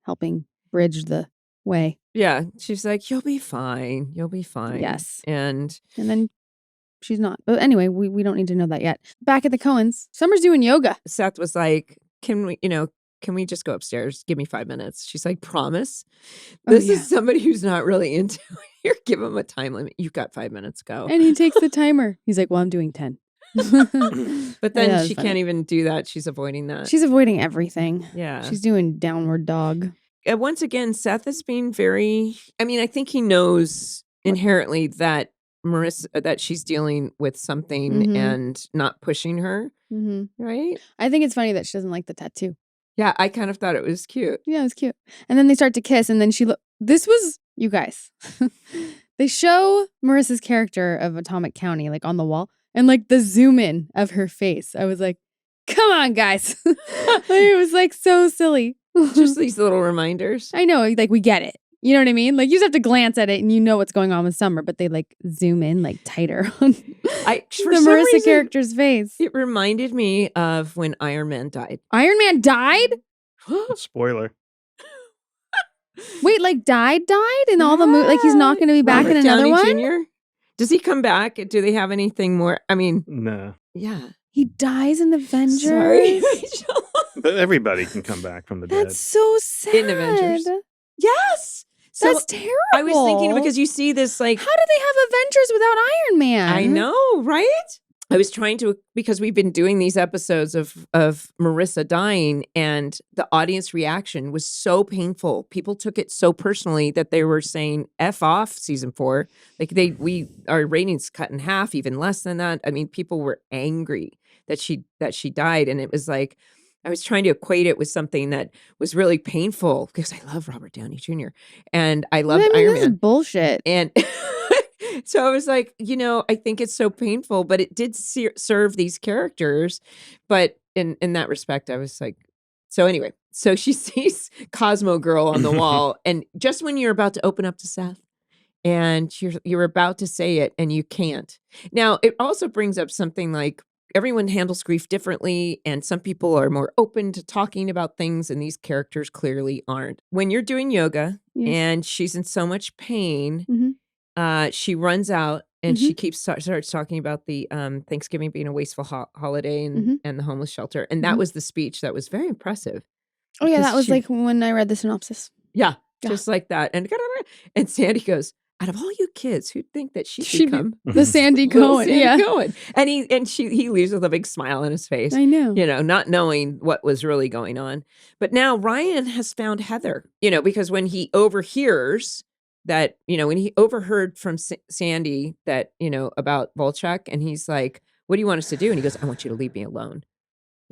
helping bridge the way.
Yeah. She's like, you'll be fine. You'll be fine.
Yes.
And
then she's not. But anyway, we don't need to know that yet. Back at the Cohens, Summer's doing yoga.
Seth was like, can we just go upstairs? Give me 5 minutes. She's like, promise? This is somebody who's not really into it. Here, give him a time limit. You've got 5 minutes, go.
And he takes the timer. He's like, well, I'm doing 10.
But then she can't even do that. She's avoiding that.
She's avoiding everything.
Yeah.
She's doing downward dog.
Once again, Seth is being I think he knows inherently that Marissa, that she's dealing with something and not pushing her. Mm-hmm. Right?
I think it's funny that she doesn't like the tattoo.
Yeah, I kind of thought it was cute.
Yeah, it was cute. And then they start to kiss, and then this was, you guys, they show Marissa's character of Atomic County, like on the wall, and like the zoom in of her face. I was like, come on, guys. It was like so silly.
Just these little reminders.
I know, like we get it. You know what I mean? Like you just have to glance at it and you know what's going on with Summer, but they like zoom in like tighter on the Marissa character's face.
It reminded me of when Iron Man died.
Iron Man died?
Spoiler.
Wait, like died in all the movies? Like he's not going to be back in another
Downey
one?
Jr.? Does he come back? Do they have anything more? I mean,
no.
Yeah.
He dies in Avengers?
Sorry.
But everybody can come back from the dead.
That's so sad.
In Avengers. Yes. So
that's terrible.
I was thinking because you see this like...
How do they have Avengers without Iron Man?
I know, right? I was trying to, because we've been doing these episodes of Marissa dying, and the audience reaction was so painful. People took it so personally that they were saying F off season 4. Like our ratings cut in half, even less than that. I mean, people were angry that she died. And it was like, I was trying to equate it with something that was really painful because I love Robert Downey Jr. and I love Iron
this
Man.
Is bullshit.
And so I was like, I think it's so painful, but it did serve these characters. But in that respect, I was like, so anyway, so she sees Cosmo Girl on the wall. And just when you're about to open up to Seth and you're about to say it and you can't. Now, it also brings up something like, everyone handles grief differently, and some people are more open to talking about things, and these characters clearly aren't. When you're doing yoga and she's in so much pain, she runs out and she starts talking about the Thanksgiving being a wasteful holiday and the homeless shelter. And that was the speech that was very impressive.
Oh, yeah, that was like when I read the synopsis.
Yeah, just like that. And Sandy goes, out of all you kids who'd think that she'd become
the Sandy Cohen,
Cohen. And he leaves with a big smile on his face.
I know.
Not knowing what was really going on. But now Ryan has found Heather, because when he overhears that, when he overheard from Sandy that, about Volchok, and he's like, what do you want us to do? And he goes, I want you to leave me alone.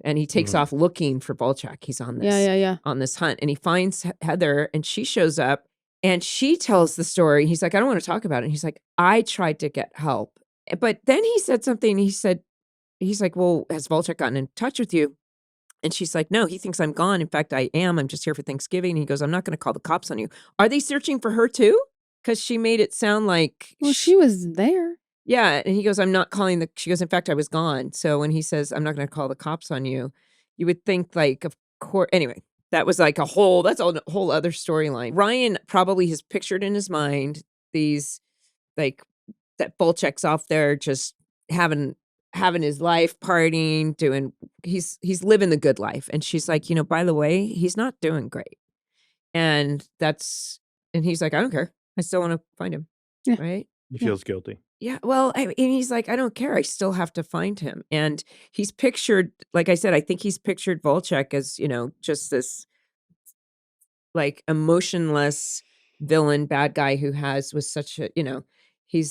And he takes off looking for Volchok. He's on this on this hunt, and he finds Heather, and she shows up. And she tells the story. He's like, I don't want to talk about it. And he's like, I tried to get help. But then he said something. He's like, well, has Volchok gotten in touch with you? And she's like, no, he thinks I'm gone. In fact, I am. I'm just here for Thanksgiving. And he goes, I'm not going to call the cops on you. Are they searching for her too? Because she made it sound like.
Well, she was there.
Yeah. And he goes, I'm not calling she goes, in fact, I was gone. So when he says, I'm not going to call the cops on you, you would think like, of course, anyway. That was like that's a whole other storyline. Ryan probably has pictured in his mind these, like, that Volchok's off there just having his life, partying, he's living the good life. And she's like, by the way, he's not doing great. And he's like, I don't care. I still want to find him.
Yeah.
Right.
He feels guilty.
Yeah, well, and he's like, I don't care. I still have to find him. And he's pictured, like I said, I think he's pictured Volchok as, just this like emotionless villain, bad guy who was such a, he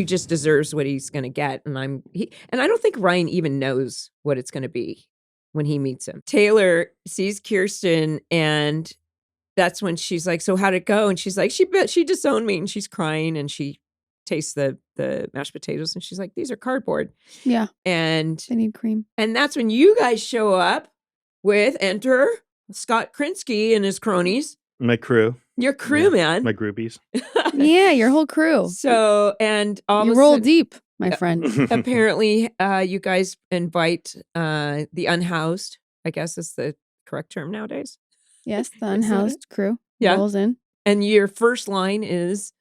just deserves what he's going to get. And I don't think Ryan even knows what it's going to be when he meets him. Taylor sees Kirsten, and that's when she's like, so how'd it go? And she's like, she disowned me, and she's crying, and she tastes the mashed potatoes, and she's like, these are cardboard.
Yeah.
And
they need cream.
And that's when you guys show up with enter Scott Krinsky and his cronies.
My crew.
Your crew, man.
My groupies.
Yeah, your whole crew.
So, and all
you
of a
roll
sudden,
deep, my friend.
apparently, you guys invite the unhoused, I guess is the correct term nowadays.
Yes, the unhoused crew rolls in.
And your first line is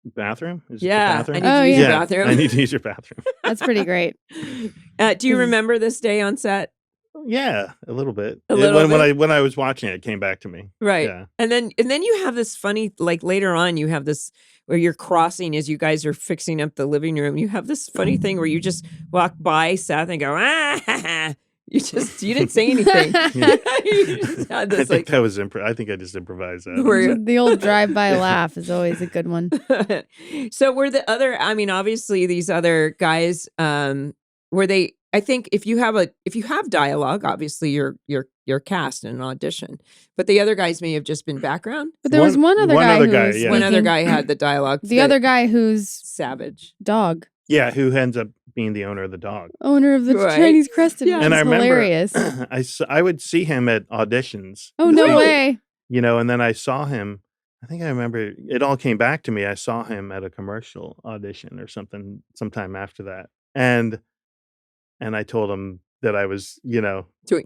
bathroom? Is
yeah,
it the bathroom?
I need to use your bathroom.
I need to use your bathroom.
That's pretty great.
Do you remember this day on set?
Yeah, a little bit.
When
I was watching it came back to me.
Right.
Yeah.
And then you have this funny, like later on, you have this where you're crossing as you guys are fixing up the living room. You have this funny thing where you just walk by Seth and go, ah. You didn't say anything. You just had this,
I think that was I think I just improvised that.
The old drive-by laugh is always a good one.
So were the other, obviously these other guys, were they, I think if you have dialogue, obviously you're cast in an audition, but the other guys may have just been background.
But there was one other guy.
Yeah.
One other guy had the dialogue.
The other guy who's
savage
dog.
Yeah, who ends up being the owner of the dog.
Owner of the Chinese crested.
Yeah.
And I remember
hilarious.
I would see him at auditions.
Oh, no way.
And then I saw him. I think I remember it all came back to me. I saw him at a commercial audition or something sometime after that. And I told him that I was,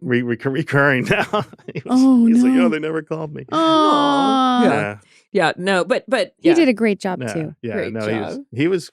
recurring now. He's like, oh, they never called me.
Oh,
no, but
he did a great job too.
Yeah,
great job.
He was.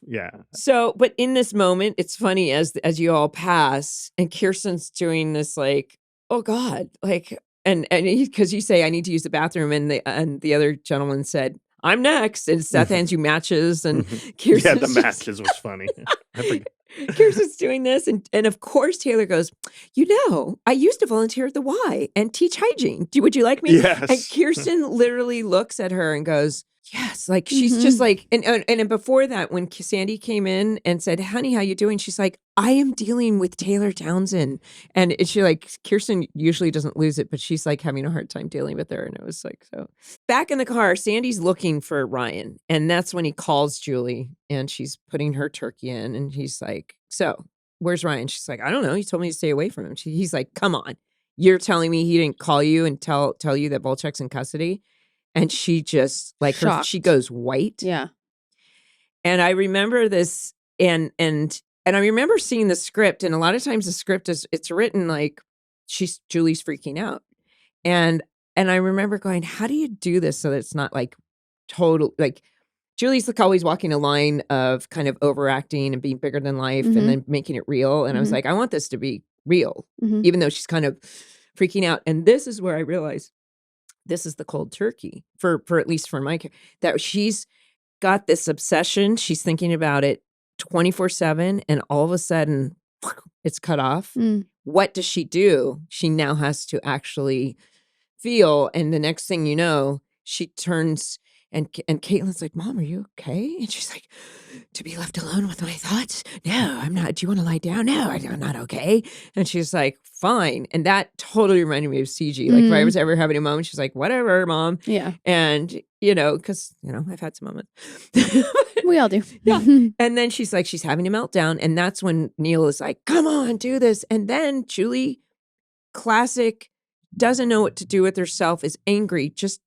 So, but in this moment, it's funny as you all pass, and Kirsten's doing this like, oh God, like, and because you say I need to use the bathroom, and the other gentleman said, I'm next, and Seth hands you matches, and Kirsten.
Yeah, the matches was funny. I forget.
Kirsten's doing this, and of course Taylor goes, I used to volunteer at the Y and teach hygiene. Would you like me?
Yes.
And Kirsten literally looks at her and goes, yes. Like she's just like, and before that, when Sandy came in and said, honey, how you doing? She's like, I am dealing with Taylor Townsend. And she like, Kirsten usually doesn't lose it, but she's like having a hard time dealing with her. And it was like, so back in the car, Sandy's looking for Ryan. And that's when he calls Julie, and she's putting her turkey in. And he's like, so where's Ryan? She's like, I don't know. He told me to stay away from him. He's like, come on. You're telling me he didn't call you and tell you that Volchok's in custody? And she just like she goes white.
Yeah.
And I remember this and I remember seeing the script, and a lot of times the script it's written like Julie's freaking out. And I remember going, how do you do this so that it's not like total, like Julie's like always walking a line of kind of overacting and being bigger than life and then making it real. And I was like, I want this to be real, even though she's kind of freaking out. And this is where I realized this is the cold turkey for at least for my character, that she's got this obsession. She's thinking about it 24/7, and all of a sudden it's cut off. What does she do? She now has to actually feel. And the next thing you know, she turns and Kaitlin's like, Mom, are you okay? And she's like, to be left alone with my thoughts? No, I'm not. Do you want to lie down? No, I'm not okay. And she's like, fine. And that totally reminded me of CG. Like if I was ever having a moment, she's like, whatever, Mom.
Yeah.
And, because, I've had some moments.
We all do.
Yeah. And then she's like, she's having a meltdown. And that's when Neil is like, come on, do this. And then Julie, classic, doesn't know what to do with herself, is angry, just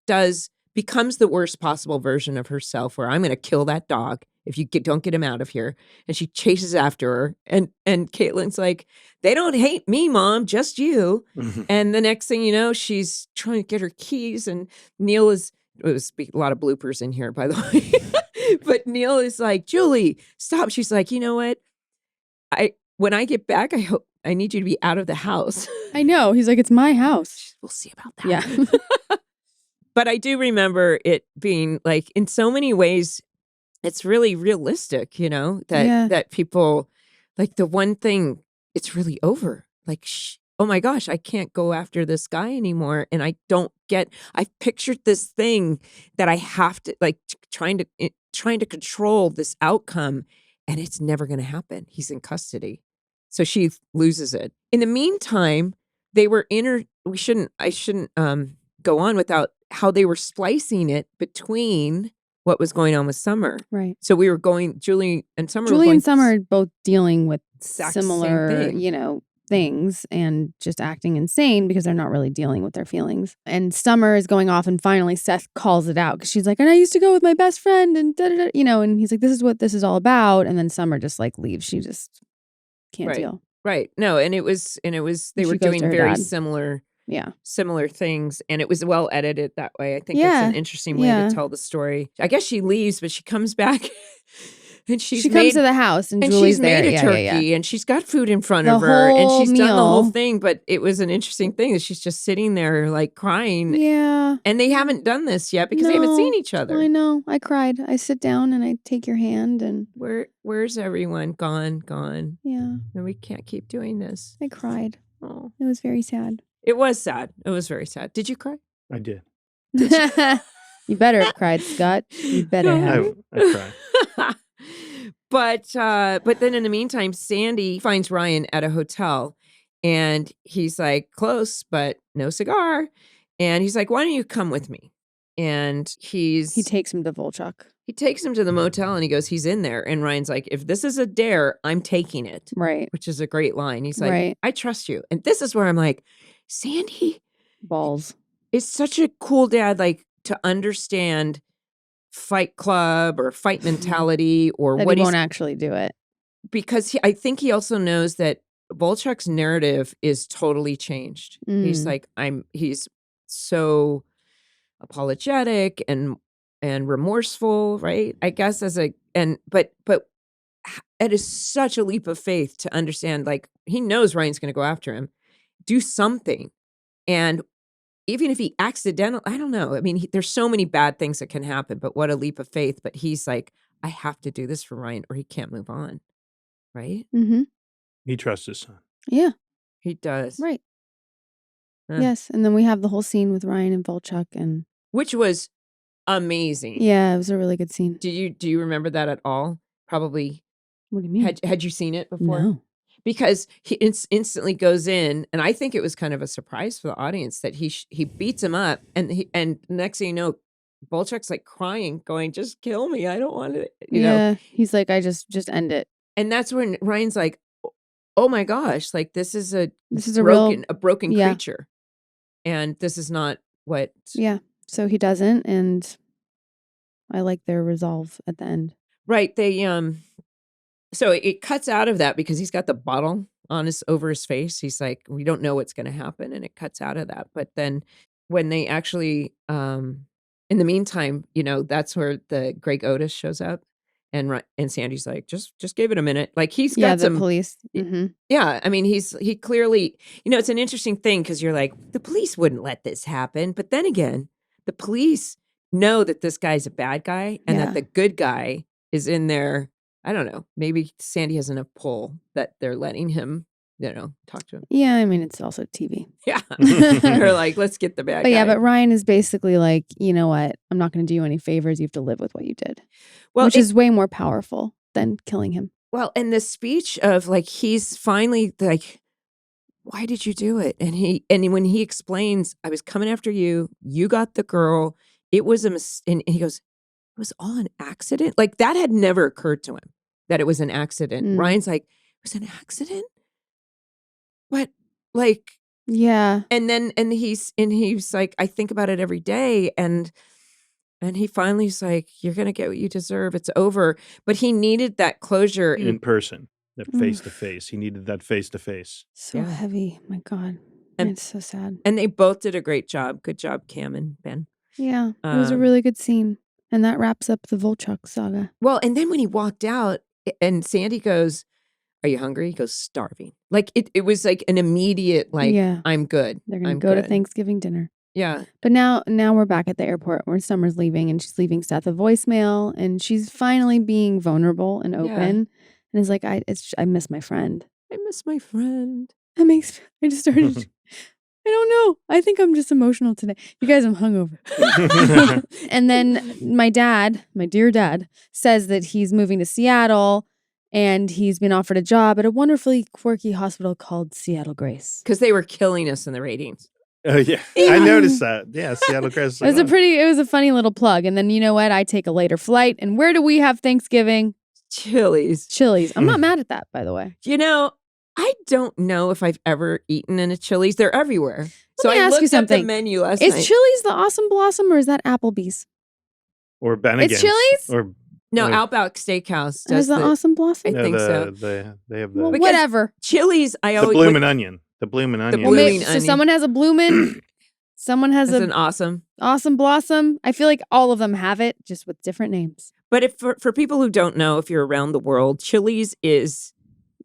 becomes the worst possible version of herself, where I'm going to kill that dog if you don't get him out of here. And she chases after her. And Kaitlin's like, they don't hate me, Mom, just you. And the next thing you know, she's trying to get her keys. And Neil it was a lot of bloopers in here, by the way. But Neil is like, Julie, stop. She's like, you know what? When I get back, I need you to be out of the house.
I know. He's like, it's my house.
We'll see about that.
Yeah.
But I do remember it being like, in so many ways, it's really realistic, that
Yeah.
that people, like, the one thing, it's really over. Like, oh my gosh, I can't go after this guy anymore, and I've pictured this thing that I have to, like, trying to control this outcome, and it's never going to happen. He's in custody, so she loses it. In the meantime, they were I shouldn't go on without how they were splicing it between what was going on with Summer.
Right.
So we were going, Julie and Summer
Julie and Summer are both dealing with
exact same
similar,
thing.
things and just acting insane because they're not really dealing with their feelings. And Summer is going off, and finally Seth calls it out because she's like, and I used to go with my best friend and and he's like, this is what this is all about. And then Summer just like leaves. She just can't
Right.
deal.
Right. No, and it was they
She
were
goes
doing
to her
very
dad.
similar things, and it was well edited that way. I think
Yeah.
that's an interesting way to tell the story. I guess she leaves, but she comes back and
She comes to the house and Julie's
she's
there.
made a turkey
Yeah.
and she's got food in front
The
of her and
whole
she's done the whole
meal.
thing, but it was an interesting thing that she's just sitting there like crying.
Yeah.
And they haven't done this yet because they haven't seen each other.
I know. I cried. I sit down and I take your hand and
Where's everyone? Gone.
yeah.
And we can't keep doing this.
I cried.
Oh.
It was very sad.
It was sad. It was very sad. Did you cry?
I did.
You better have cried, Scott. You better have.
I cried.
But then in the meantime, Sandy finds Ryan at a hotel and he's like, close, but no cigar. And he's like, why don't you come with me? And he
takes him to Volchok.
He takes him to the motel and he goes, he's in there. And Ryan's like, if this is a dare, I'm taking it.
Right.
Which is a great line. He's like,
Right.
I trust you. And this is where I'm like, Sandy
Balls.
is such a cool dad, like to understand Fight Club or fight mentality or
That
what
he won't actually do it.
Because I think he also knows that Volchok's narrative is totally changed. He's like, he's so apologetic and remorseful, right? I guess but it is such a leap of faith to understand, like, he knows Ryan's going to go after him, do something. And even if he accidentally, I don't know. I mean, there's so many bad things that can happen, but what a leap of faith. But he's like, I have to do this for Ryan or he can't move on. Right?
Mm-hmm.
He trusts his son.
Yeah.
He does.
Right. Yes. And then we have the whole scene with Ryan and Volchok, and
which was amazing.
Yeah, it was a really good scene.
Do you remember that at all? Probably.
What do you mean?
Had you seen it before?
No.
Because he instantly goes in, and I think it was kind of a surprise for the audience that he beats him up, and next thing you know, Volchok's like crying, going, "Just kill me! I don't want it." You know?
He's like, "I just end it."
And that's when Ryan's like, "Oh my gosh! Like this is a broken creature, and this is not what."
Yeah. So he doesn't, and I like their resolve at the end.
Right. They So it cuts out of that because he's got the bottle over his face. He's like, we don't know what's going to happen. And it cuts out of that. But then when they actually, in the meantime, that's where the Greg Otis shows up and Sandy's like, just give it a minute. Like he's got
the police. Mm-hmm.
Yeah. I mean, he clearly, it's an interesting thing because you're like, the police wouldn't let this happen. But then again, the police know that this guy's a bad guy and that the good guy is in there. I don't know. Maybe Sandy has enough pull that they're letting him, talk to him.
Yeah, I mean, it's also TV.
Yeah. They're like, let's get the bad guy.
Yeah, but Ryan is basically like, you know what? I'm not going to do you any favors. You have to live with what you did. Well, which is way more powerful than killing him.
Well, and the speech of like, he's finally like, why did you do it? And when he explains, I was coming after you. You got the girl. It was a mistake. And he goes, it was all an accident. Like that had never occurred to him that it was an accident. Ryan's like, it was an accident? What? Like,
yeah.
And he's like, I think about it every day. And he finally's like, you're going to get what you deserve. It's over. But he needed that closure.
In person, that face to face. He needed that face to face.
So heavy. My God. And it's so sad.
And they both did a great job. Good job, Cam and Ben.
Yeah. It was a really good scene. And that wraps up the Volchok saga.
Well, and then when he walked out and Sandy goes, are you hungry? He goes, starving. Like it was like an immediate, like, I'm good.
They're going to go to Thanksgiving dinner.
Yeah.
But now we're back at the airport where Summer's leaving, and she's leaving Seth a voicemail, and she's finally being vulnerable and open, and is like, I miss my friend.
I miss my friend.
I just started. I don't know. I think I'm just emotional today. You guys, I'm hungover. And then my dear dad, says that he's moving to Seattle and he's been offered a job at a wonderfully quirky hospital called Seattle Grace.
Because they were killing us in the ratings.
Oh, yeah. I noticed that. Yeah, Seattle Grace.
It was a funny little plug. And then you know what? I take a later flight. And where do we have Thanksgiving?
Chili's.
I'm not mad at that, by the way.
You know, I don't know if I've ever eaten in a Chili's. They're everywhere. So
Let me
I
ask
looked
you
up the
something.
menu last night.
Is Chili's the Awesome Blossom or is that Applebee's?
Or Bennigan's.
It's Chili's?
Or
No,
or-
Outback Steakhouse
Is
does
the Awesome Blossom?
I think so.
They have
Well,
the
whatever.
Chili's, I always
bloomin' onion. The bloomin' onion.
bloomin'
Well,
onion.
so someone has a bloomin', someone has
That's
a
an awesome.
Awesome Blossom. I feel like all of them have it, just with different names.
But if for people who don't know, if you're around the world, Chili's is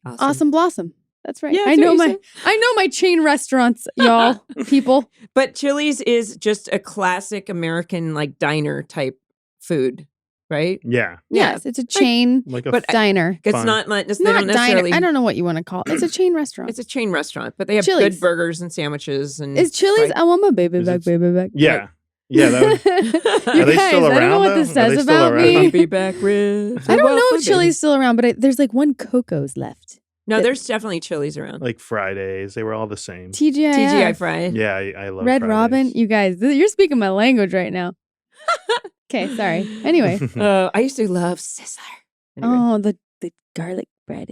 Awesome Blossom. That's right.
Yeah,
I
that's
know
what you
I know my chain restaurants, y'all, people.
But Chili's is just a classic American like diner type food, right?
Yeah.
Yes, it's a chain
Like a
But
diner.
It's
Fine.
not like they
Not
don't necessarily.
diner. I don't know what you want to call it. It's a chain restaurant.
It's a chain restaurant, but they have
Chili's.
good burgers and sandwiches and.
Is Chili's?
fried-
I want my baby
Is
back,
it-
baby back.
Yeah. Yeah. That would,
You
Are they
guys,
still
I don't know
around,
what this
though? Are they
says
still
about
around?
me.
Be back ribs.
I don't know
Welcome
if Chili's
in.
still around, but there's like one Coco's left.
No, there's definitely Chili's around.
like Fridays. They were all the same.
TGI.
TGI Fried.
Yeah, I love
Red
Fridays.
Robin. You guys, you're speaking my language right now. Okay, sorry. Anyway.
I used to love Sizzler. Anyway,
Oh, the garlic bread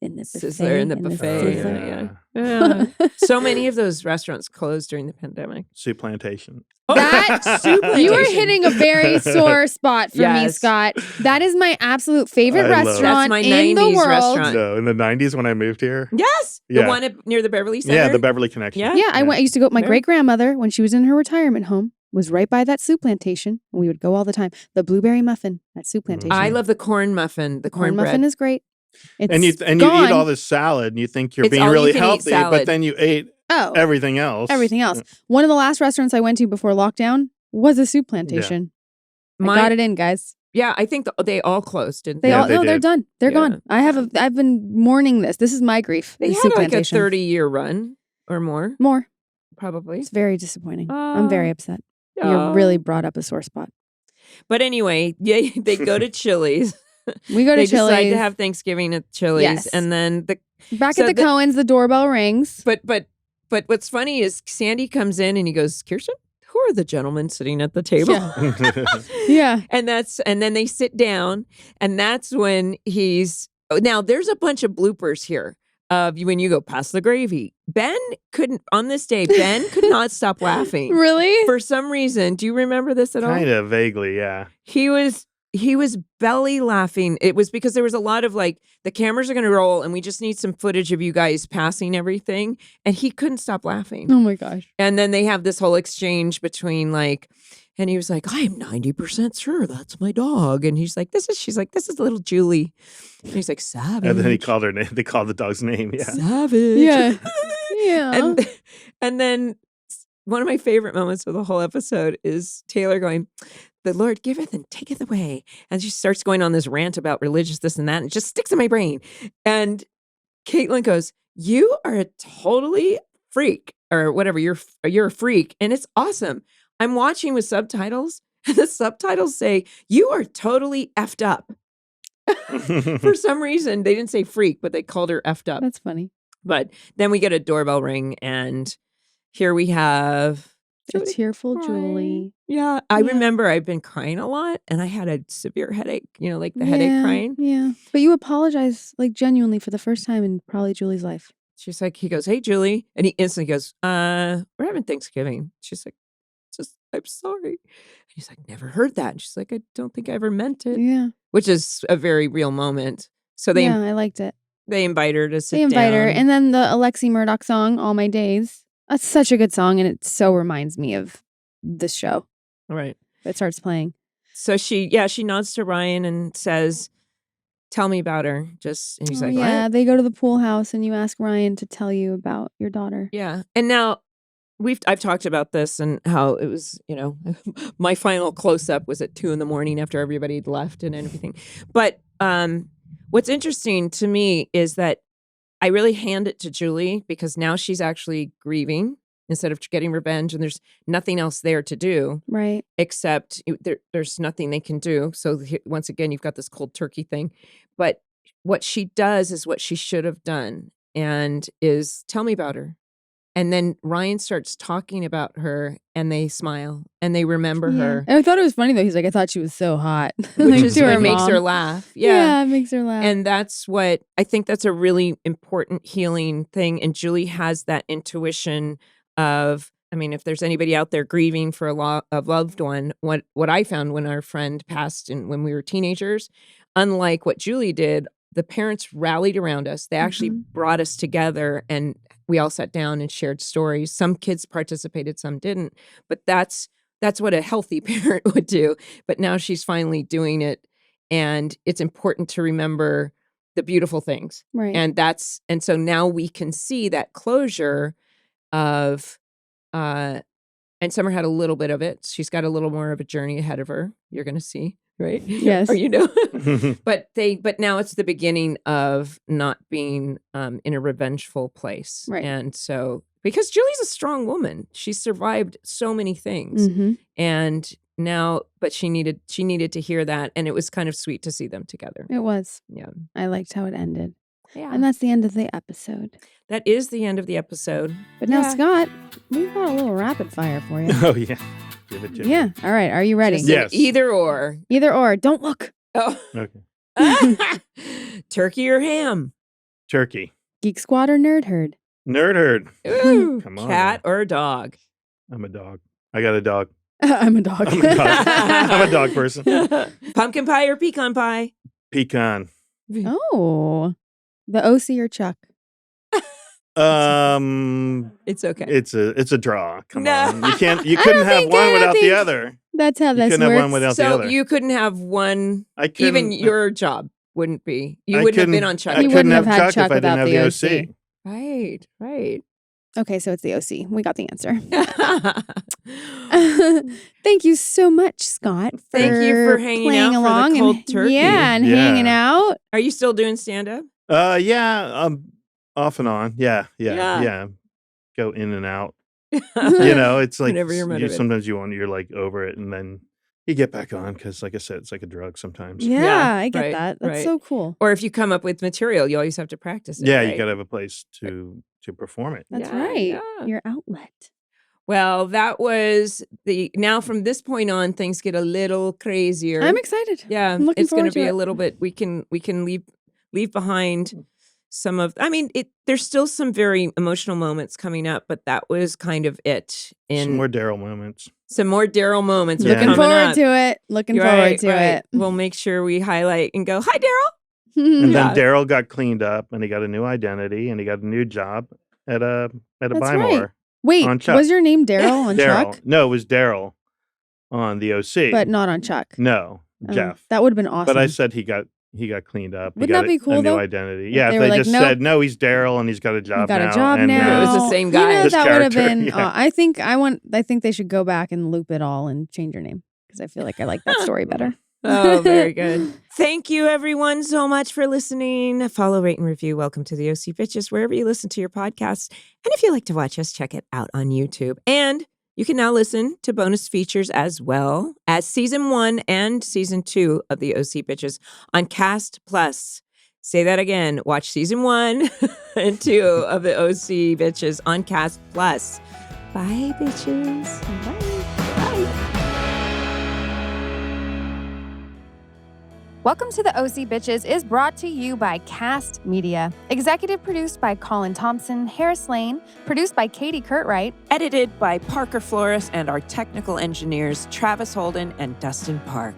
in the buffet.
Sizzler in the
and
buffet.
Sizzler.
Yeah. So many of those restaurants closed during the pandemic.
Soup Plantation.
That
Soup
You are
Plantation.
hitting a very sore spot for me,
Yes.
Scott. That is my absolute favorite
I love it.
restaurant
That's my
in the
90s
world.
restaurant.
No, in the 90s when I moved here.
Yes,
Yeah.
the one near the Beverly Center.
Yeah, the Beverly Connection.
Yeah.
Yeah, I used to go. My
Very-
great grandmother, when she was in her retirement home, was right by that soup plantation. And we would go all the time. The blueberry muffin at soup plantation.
I love the corn muffin. The
corn
cornbread.
muffin is great. It's
And you
gone.
eat all this salad and you think you're
It's
being
all you
really
can eat
healthy,
salad.
but then you ate everything else.
Everything else. One of the last restaurants I went to before lockdown was a soup plantation. I got it in, guys.
Yeah, I think they all closed, didn't
They
they?
all
they
they're
did.
done. They're
Yeah.
gone. I've been mourning this. This is my grief.
They
the
had
soup
like a
plantation.
30-year run or more,
More.
probably.
It's very disappointing. I'm very upset. You really brought up a sore spot.
But anyway, yeah, they go to Chili's.
We go to
They
Chili's.
decide to have Thanksgiving at Chili's,
Yes.
and then
Back
so
at the Cohens, the doorbell rings.
But what's funny is Sandy comes in and he goes, Kirsten, who are the gentlemen sitting at the table?
Yeah.
And then they sit down, and that's when now there's a bunch of bloopers here of when you go past the gravy. Ben could not stop laughing.
Really?
For some reason. Do you remember this at all?
Kind of vaguely, yeah.
He was belly laughing. It was because there was a lot of like, the cameras are going to roll and we just need some footage of you guys passing everything. And he couldn't stop laughing.
Oh my gosh.
And then they have this whole exchange between like, and he was like, I am 90% sure that's my dog. And she's like, this is little Julie. And he's like, Savage.
And then he called her name. They called the dog's name. Yeah.
Savage.
Yeah. Yeah.
And then one of my favorite moments of the whole episode is Taylor going, the Lord giveth and taketh away. And she starts going on this rant about religious this and that, and it just sticks in my brain. And Kaitlin goes, you are a totally freak or whatever. You're a freak. And it's awesome. I'm watching with subtitles and the subtitles say, you are totally effed up. For some reason, they didn't say freak, but they called her effed up.
That's funny.
But then we get a doorbell ring, and here we have
A tearful Julie.
Yeah, I
Yeah.
remember I've been crying a lot, and I had a severe headache. You know, like the headache crying.
Yeah. But you apologize like genuinely for the first time in probably Julie's life.
She's like, he goes, "Hey, Julie," and he instantly goes, "We're having Thanksgiving." She's like, "I'm sorry." And he's like, "Never heard that." And she's like, "I don't think I ever meant it,"
Yeah.
which is a very real moment. So
Yeah, I liked it.
they invite her to sit
They invite her.
down.
And then the Alexi Murdoch song, All My Days. That's such a good song. And it so reminds me of this show.
Right.
It starts playing.
So she nods to Ryan and says, "Tell me about her." And he's like,
yeah,
"What?"
they go to the pool house and you ask Ryan to tell you about your daughter.
Yeah. And now I've talked about this and how it was, my final close up was at 2 a.m. after everybody had left and everything. But what's interesting to me is that I really hand it to Julie because now she's actually grieving instead of getting revenge, and there's nothing else there to do,
Right.
except there's nothing they can do. So once again, you've got this cold turkey thing. But what she does is what she should have done, and is tell me about her. And then Ryan starts talking about her, and they smile and they remember her.
And I thought it was funny though. He's like, I thought she was so hot,
Which is
to
what
her
makes her
mom.
laugh.
Yeah, it makes her laugh.
And that's what I think that's a really important healing thing. And Julie has that intuition of, I mean, if there's anybody out there grieving for a loved one, what I found when our friend passed and when we were teenagers, unlike what Julie did, the parents rallied around us. They actually brought us together, and we all sat down and shared stories. Some kids participated, some didn't. But that's what a healthy parent would do. But now she's finally doing it. And it's important to remember the beautiful things.
Right.
And so now we can see that closure of, and Summer had a little bit of it. She's got a little more of a journey ahead of her. You're going to see, right?
Yes.
Or but now it's the beginning of not being in a revengeful place.
Right.
And so, because Julie's a strong woman, she survived so many things. And now, but she needed to hear that, and it was kind of sweet to see them together.
It was.
Yeah.
I liked how it ended.
Yeah.
And that's the end of the episode.
That is the end of the episode.
But now, Scott, we've got a little rapid fire for you.
Oh, yeah. Give it to me.
Yeah. All right. Are you ready?
Just
Yes.
Either or.
Either or. Don't look.
Oh.
Okay.
Turkey or ham?
Turkey.
Geek Squad or Nerd Herd?
Nerd herd.
Ooh.
Come on.
Cat or dog?
I'm a dog. I got a dog.
I'm a dog.
I'm a dog. I'm a dog person.
Pumpkin pie or pecan pie?
Pecan.
Oh. The OC or Chuck?
It's okay.
It's a draw. Come
No.
on. You couldn't have one without the other.
That's how
You
this
couldn't
works.
have one without the
So
other.
you couldn't have one.
I couldn't,
Even your job wouldn't be. You
I
wouldn't have been
couldn't-
on Chuck.
I
You
couldn't
wouldn't
have
have had
Chuck
Chuck
if I didn't have
without
the
the
OC.
Right.
Okay, so it's the OC. We got the answer. Thank you so much, Scott.
Thank you for hanging
playing
out for the
along
cold
and,
turkey.
Yeah, and
Yeah.
hanging out.
Are you still doing stand-up?
Yeah, off and on. Yeah.
Yeah.
Go in and out. It's like
Whenever you're motivated.
sometimes you're like over it, and then you get back on because, like I said, it's like a drug sometimes.
Yeah, I get
right,
that. That's
right.
so cool.
Or if you come up with material, you always have to practice it.
Yeah,
right?
you gotta have a place to perform it.
That's
Yeah,
right.
yeah.
Your outlet.
Well, that was now from this point on, things get a little crazier.
I'm excited.
Yeah,
I'm looking
it's going
forward
to be
to
a
it.
little bit. We can leave behind some of. I mean, there's still some very emotional moments coming up, but that was kind of it.
Some more Daryll moments.
Some more Daryll moments.
Yeah.
are
Looking
coming
forward
up.
to it. Looking
Right,
forward to
right.
it.
We'll make sure we highlight and go, "Hi, Daryll."
And
Yeah.
then Daryll got cleaned up, and he got a new identity, and he got a new job at a
That's
Buy
right.
More.
Wait,
On Chuck.
was your name Daryl on
Daryll.
Chuck?
No, it was Daryl on the OC.
But not on Chuck.
No,
Oh,
Jeff.
That would have been awesome.
But I said he got cleaned up. He
Wouldn't
got
that be
a
cool,
new
though?
identity.
If
Yeah,
they
if
were
they
like,
just
"Nope,
said, no, he's Daryl and he's got a job
got
now.
a job
and,
now.
It was the same guy.
You know,
This
that would have
character,
been.
yeah.
I think they should go back and loop it all and change your name because I feel like I like that story better.
Oh, very good. Thank you, everyone, so much for listening. Follow, rate, and review. Welcome to the OC Bitches, wherever you listen to your podcasts. And if you like to watch us, check it out on YouTube. And you can now listen to bonus features as well as Season 1 and Season 2 of the OC Bitches on Cast Plus. Say that again. Watch Season 1 and 2 of the OC Bitches on Cast Plus. Bye, bitches. Bye. Bye.
Welcome to the OC Bitches is brought to you by Cast Media. Executive produced by Colin Thompson, Harris Lane, produced by Katie Curtright,
Edited by Parker Flores and our technical engineers, Travis Holden and Dustin Park.